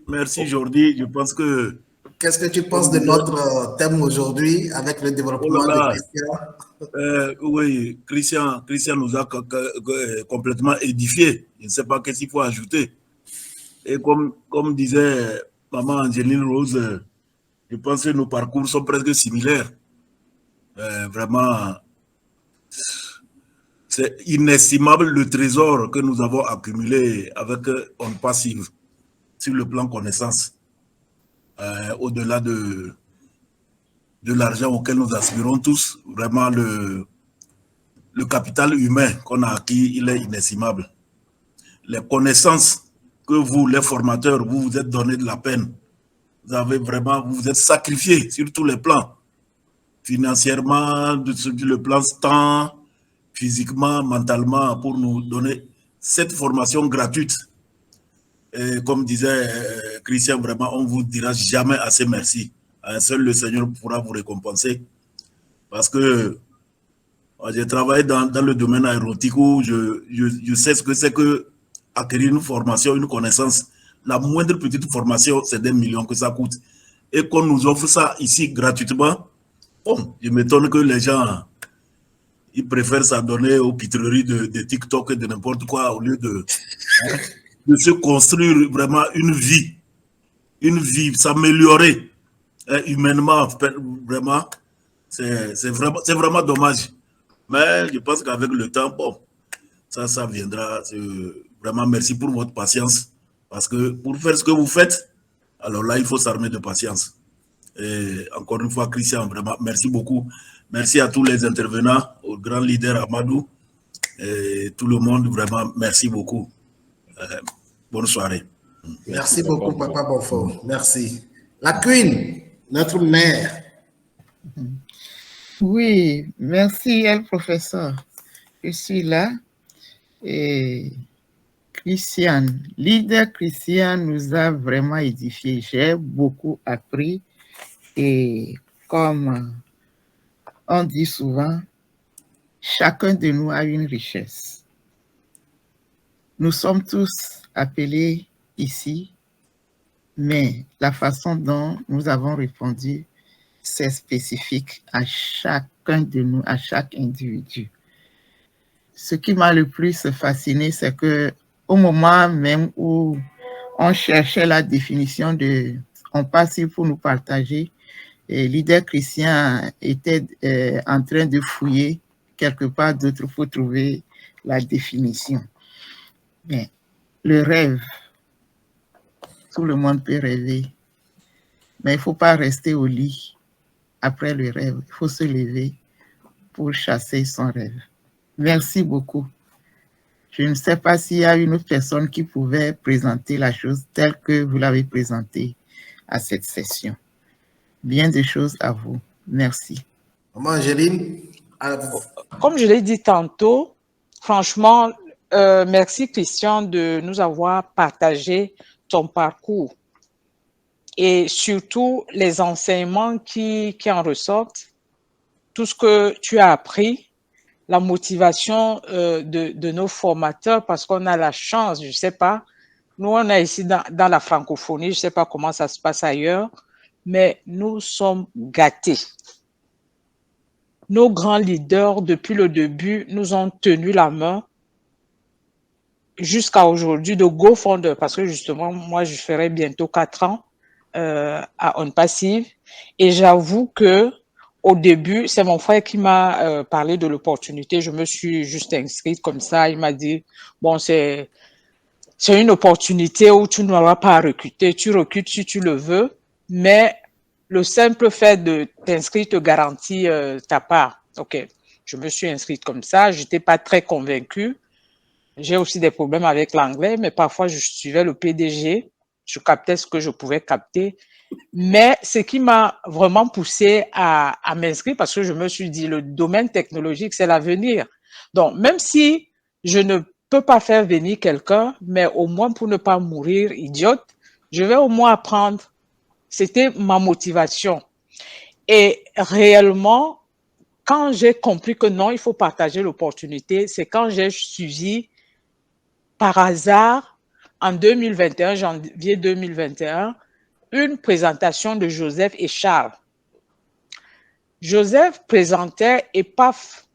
merci Jordi. Je pense que... Qu'est-ce que tu penses de notre thème aujourd'hui avec le développement de Christian? Oui, Christian nous a complètement édifié. Je ne sais pas qu'est-ce qu'il faut ajouter. Et comme disait maman Angéline Rose, je pense que nos parcours sont presque similaires. Vraiment, c'est inestimable le trésor que nous avons accumulé avec On Passive sur le plan connaissance. Au-delà de l'argent auquel nous aspirons tous, vraiment le capital humain qu'on a acquis, il est inestimable. Les connaissances que vous, les formateurs, vous vous êtes donné de la peine. Vous vous êtes sacrifiés sur tous les plans. Financièrement, sur le plan temps, physiquement, mentalement, pour nous donner cette formation gratuite. Et comme disait Christian, vraiment, on ne vous dira jamais assez merci. Seul le Seigneur pourra vous récompenser. Parce que j'ai travaillé dans le domaine aéronautique où je sais ce que c'est que acquérir une formation, une connaissance. La moindre petite formation, c'est des millions que ça coûte. Et qu'on nous offre ça ici gratuitement, bon, je m'étonne que les gens, ils préfèrent s'adonner aux pitreries de TikTok et de n'importe quoi au lieu de se construire vraiment une vie, s'améliorer humainement, vraiment, c'est vraiment dommage. Mais je pense qu'avec le temps, bon, ça viendra. Vraiment, merci pour votre patience. Parce que pour faire ce que vous faites, alors là, il faut s'armer de patience. Et encore une fois, Christian, vraiment, merci beaucoup. Merci à tous les intervenants, au grand leader Amadou, et tout le monde, vraiment, merci beaucoup. Bonne soirée. Merci beaucoup, Papa Bonfo. Merci. La Queen, notre mère. Oui, merci, le professeur. Je suis là. Et Christian, leader Christian nous a vraiment édifié. J'ai beaucoup appris. Et comme on dit souvent, chacun de nous a une richesse. Nous sommes tous appelés ici mais la façon dont nous avons répondu, c'est spécifique à chacun de nous, à chaque individu. Ce qui m'a le plus fasciné, c'est que au moment même où on cherchait la définition de on passe pour nous partager, et leader Christian était en train de fouiller quelque part d'autre pour trouver la définition. Mais le rêve, tout le monde peut rêver, mais il ne faut pas rester au lit après le rêve. Il faut se lever pour chasser son rêve. Merci beaucoup. Je ne sais pas s'il y a une autre personne qui pouvait présenter la chose telle que vous l'avez présentée à cette session. Bien des choses à vous. Merci. Maman Angéline, comme je l'ai dit tantôt, franchement, merci Christian de nous avoir partagé ton parcours et surtout les enseignements qui en ressortent, tout ce que tu as appris, la motivation de nos formateurs, parce qu'on a la chance, je ne sais pas, nous on est ici dans la francophonie, je ne sais pas comment ça se passe ailleurs, mais nous sommes gâtés. Nos grands leaders, depuis le début, nous ont tenu la main jusqu'à aujourd'hui de GoFounder, parce que justement, moi, je ferai bientôt 4 ans à OnPassive. Et j'avoue que au début, c'est mon frère qui m'a parlé de l'opportunité. Je me suis juste inscrite comme ça. Il m'a dit, bon, c'est une opportunité où tu n'auras pas à recruter. Tu recrutes si tu le veux, mais le simple fait de t'inscrire te garantit ta part. OK, je me suis inscrite comme ça. Je n'étais pas très convaincue. J'ai aussi des problèmes avec l'anglais, mais parfois je suivais le PDG. Je captais ce que je pouvais capter. Mais ce qui m'a vraiment poussé à m'inscrire, parce que je me suis dit, le domaine technologique, c'est l'avenir. Donc, même si je ne peux pas faire venir quelqu'un, mais au moins pour ne pas mourir idiote, je vais au moins apprendre. C'était ma motivation. Et réellement, quand j'ai compris que non, il faut partager l'opportunité, c'est quand j'ai suivi par hasard, en 2021, janvier 2021, une présentation de Joseph et Charles. Joseph présentait et paf,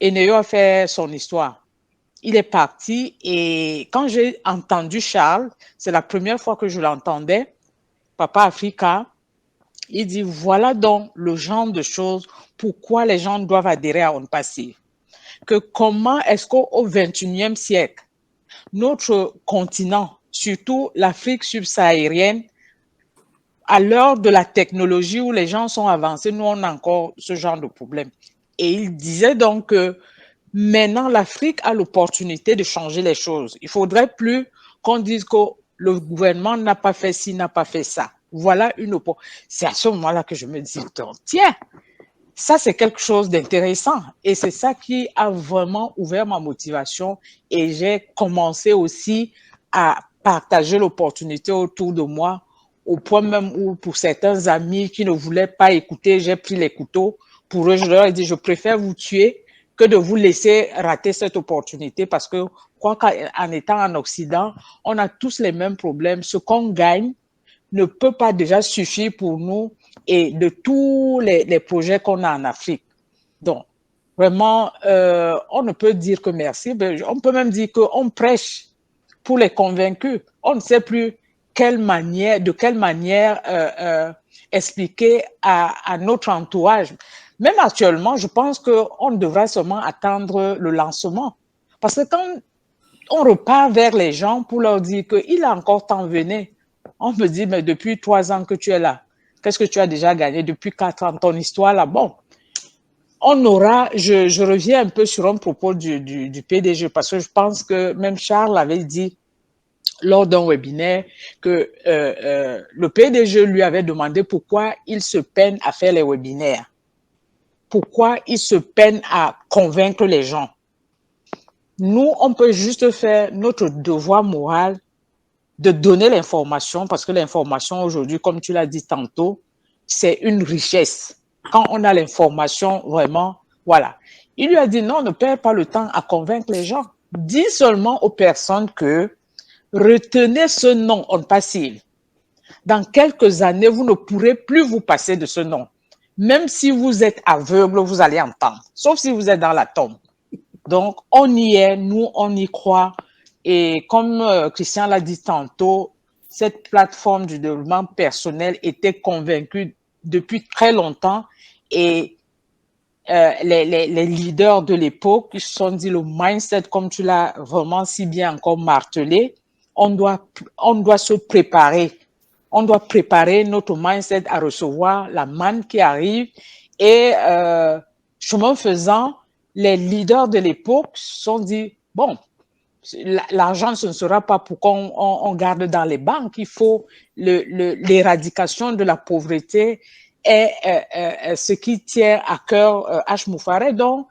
Eneo a fait son histoire. Il est parti et quand j'ai entendu Charles, c'est la première fois que je l'entendais, Papa Africa, il dit voilà donc le genre de choses pourquoi les gens doivent adhérer à OnPassive. Que comment est-ce qu'au XXIe siècle, notre continent, surtout l'Afrique subsaharienne, à l'heure de la technologie où les gens sont avancés, nous, on a encore ce genre de problème. Et il disait donc que maintenant, l'Afrique a l'opportunité de changer les choses. Il ne faudrait plus qu'on dise que le gouvernement n'a pas fait ci, n'a pas fait ça. Voilà une opportunité. C'est à ce moment-là que je me dis, tiens, ça, c'est quelque chose d'intéressant. Et c'est ça qui a vraiment ouvert ma motivation. Et j'ai commencé aussi à partager l'opportunité autour de moi, au point même où pour certains amis qui ne voulaient pas écouter, j'ai pris les couteaux. Pour eux, je leur ai dit, je préfère vous tuer que de vous laisser rater cette opportunité parce que, quoi qu'en étant en Occident, on a tous les mêmes problèmes. Ce qu'on gagne ne peut pas déjà suffire pour nous et de tous les projets qu'on a en Afrique. Donc, vraiment, on ne peut dire que merci, on peut même dire qu'on prêche pour les convaincus. On ne sait plus de quelle manière expliquer à notre entourage. Même actuellement, je pense qu'on devrait seulement attendre le lancement. Parce que quand on repart vers les gens pour leur dire qu'il a encore temps, venez, on me dit, mais depuis 3 ans que tu es là, qu'est-ce que tu as déjà gagné depuis 4 ans, ton histoire là? Bon, on aura, je reviens un peu sur un propos du PDG parce que je pense que même Charles avait dit lors d'un webinaire que le PDG lui avait demandé pourquoi il se peine à faire les webinaires. Pourquoi il se peine à convaincre les gens. Nous, on peut juste faire notre devoir moral de donner l'information parce que l'information aujourd'hui, comme tu l'as dit tantôt, c'est une richesse. Quand on a l'information, vraiment, voilà. Il lui a dit non, ne perds pas le temps à convaincre les gens. Dis seulement aux personnes que retenez ce nom OnPassive. dans quelques années, vous ne pourrez plus vous passer de ce nom. Même si vous êtes aveugle, vous allez entendre, sauf si vous êtes dans la tombe. Donc, on y est, nous, on y croit. Et comme Christian l'a dit tantôt, cette plateforme du développement personnel était convaincue depuis très longtemps et les leaders de l'époque se sont dit le mindset, comme tu l'as vraiment si bien encore martelé, on doit se préparer. On doit préparer notre mindset à recevoir la manne qui arrive et chemin faisant, les leaders de l'époque se sont dit, bon, l'argent, ce ne sera pas pour qu'on garde dans les banques, il faut l'éradication de la pauvreté est ce qui tient à cœur H. Moufaré. Donc,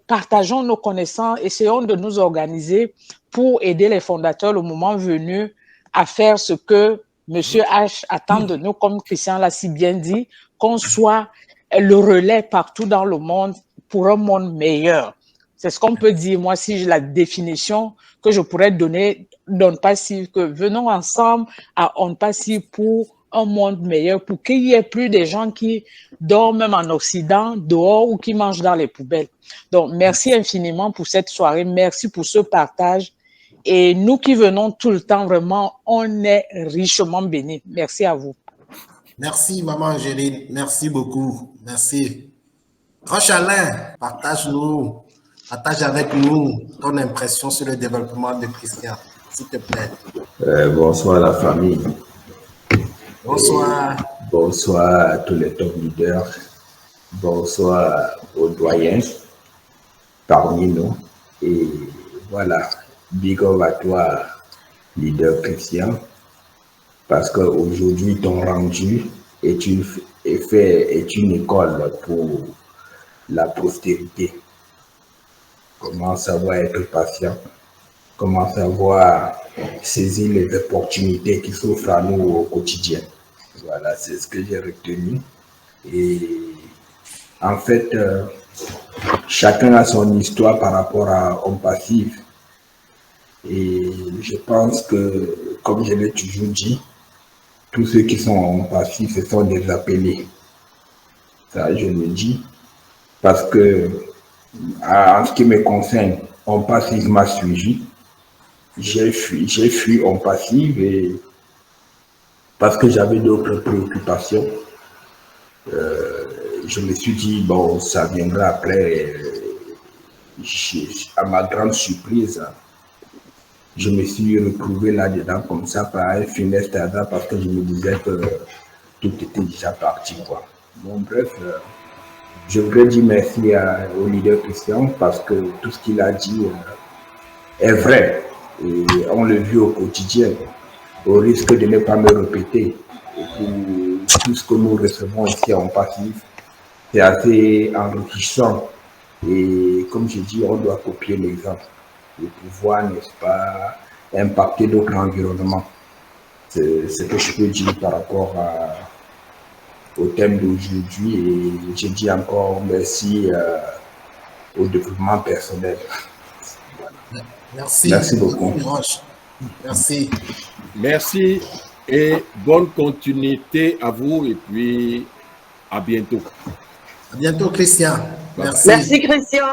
partageons nos connaissances, essayons de nous organiser pour aider les fondateurs le moment venu à faire ce que Monsieur H attend de nous, comme Christian l'a si bien dit, qu'on soit le relais partout dans le monde pour un monde meilleur. C'est ce qu'on peut dire, moi, si j'ai la définition que je pourrais donner d'On Passive, que venons ensemble à On Passive pour un monde meilleur, pour qu'il y ait plus de gens qui dorment même en Occident, dehors ou qui mangent dans les poubelles. Donc, merci infiniment pour cette soirée, merci pour ce partage. Et nous qui venons tout le temps, vraiment, on est richement bénis. Merci à vous. Merci, Maman Angéline. Merci beaucoup. Merci. Roche Alain, partage avec nous ton impression sur le développement de Christian, s'il te plaît. Bonsoir la famille. Bonsoir. Bonsoir à tous les top leaders. Bonsoir aux doyens parmi nous. Et voilà, big up à toi, leader Christian, parce qu'aujourd'hui, ton rendu est une école pour la postérité. Comment savoir être patient, comment savoir saisir les opportunités qui s'offrent à nous au quotidien. Voilà, c'est ce que j'ai retenu. Et en fait, chacun a son histoire par rapport à On Passive. Et je pense que, comme je l'ai toujours dit, tous ceux qui sont en passif, ce sont des appelés. Ça, je le dis. Parce que, en ce qui me concerne, On Passive m'a suivi. J'ai fui On Passive et parce que j'avais d'autres préoccupations. Je me suis dit, bon, ça viendra après. À ma grande surprise, je me suis retrouvé là-dedans comme ça par un funeste hasard parce que je me disais que tout était déjà parti, quoi. Bon, bref, je voudrais dire merci au leader Christian parce que tout ce qu'il a dit est vrai et on le vit au quotidien, au risque de ne pas me répéter. Et pour tout ce que nous recevons ici en passif, c'est assez enrichissant et comme je dis, on doit copier l'exemple pour pouvoir, n'est-ce pas, impacter d'autres environnements. C'est ce que je peux dire par rapport au thème d'aujourd'hui et je dis encore merci au développement personnel. Voilà. Merci. Merci beaucoup. Merci. Merci et bonne continuité à vous et puis à bientôt. À bientôt, Christian. Merci. Merci, Christian.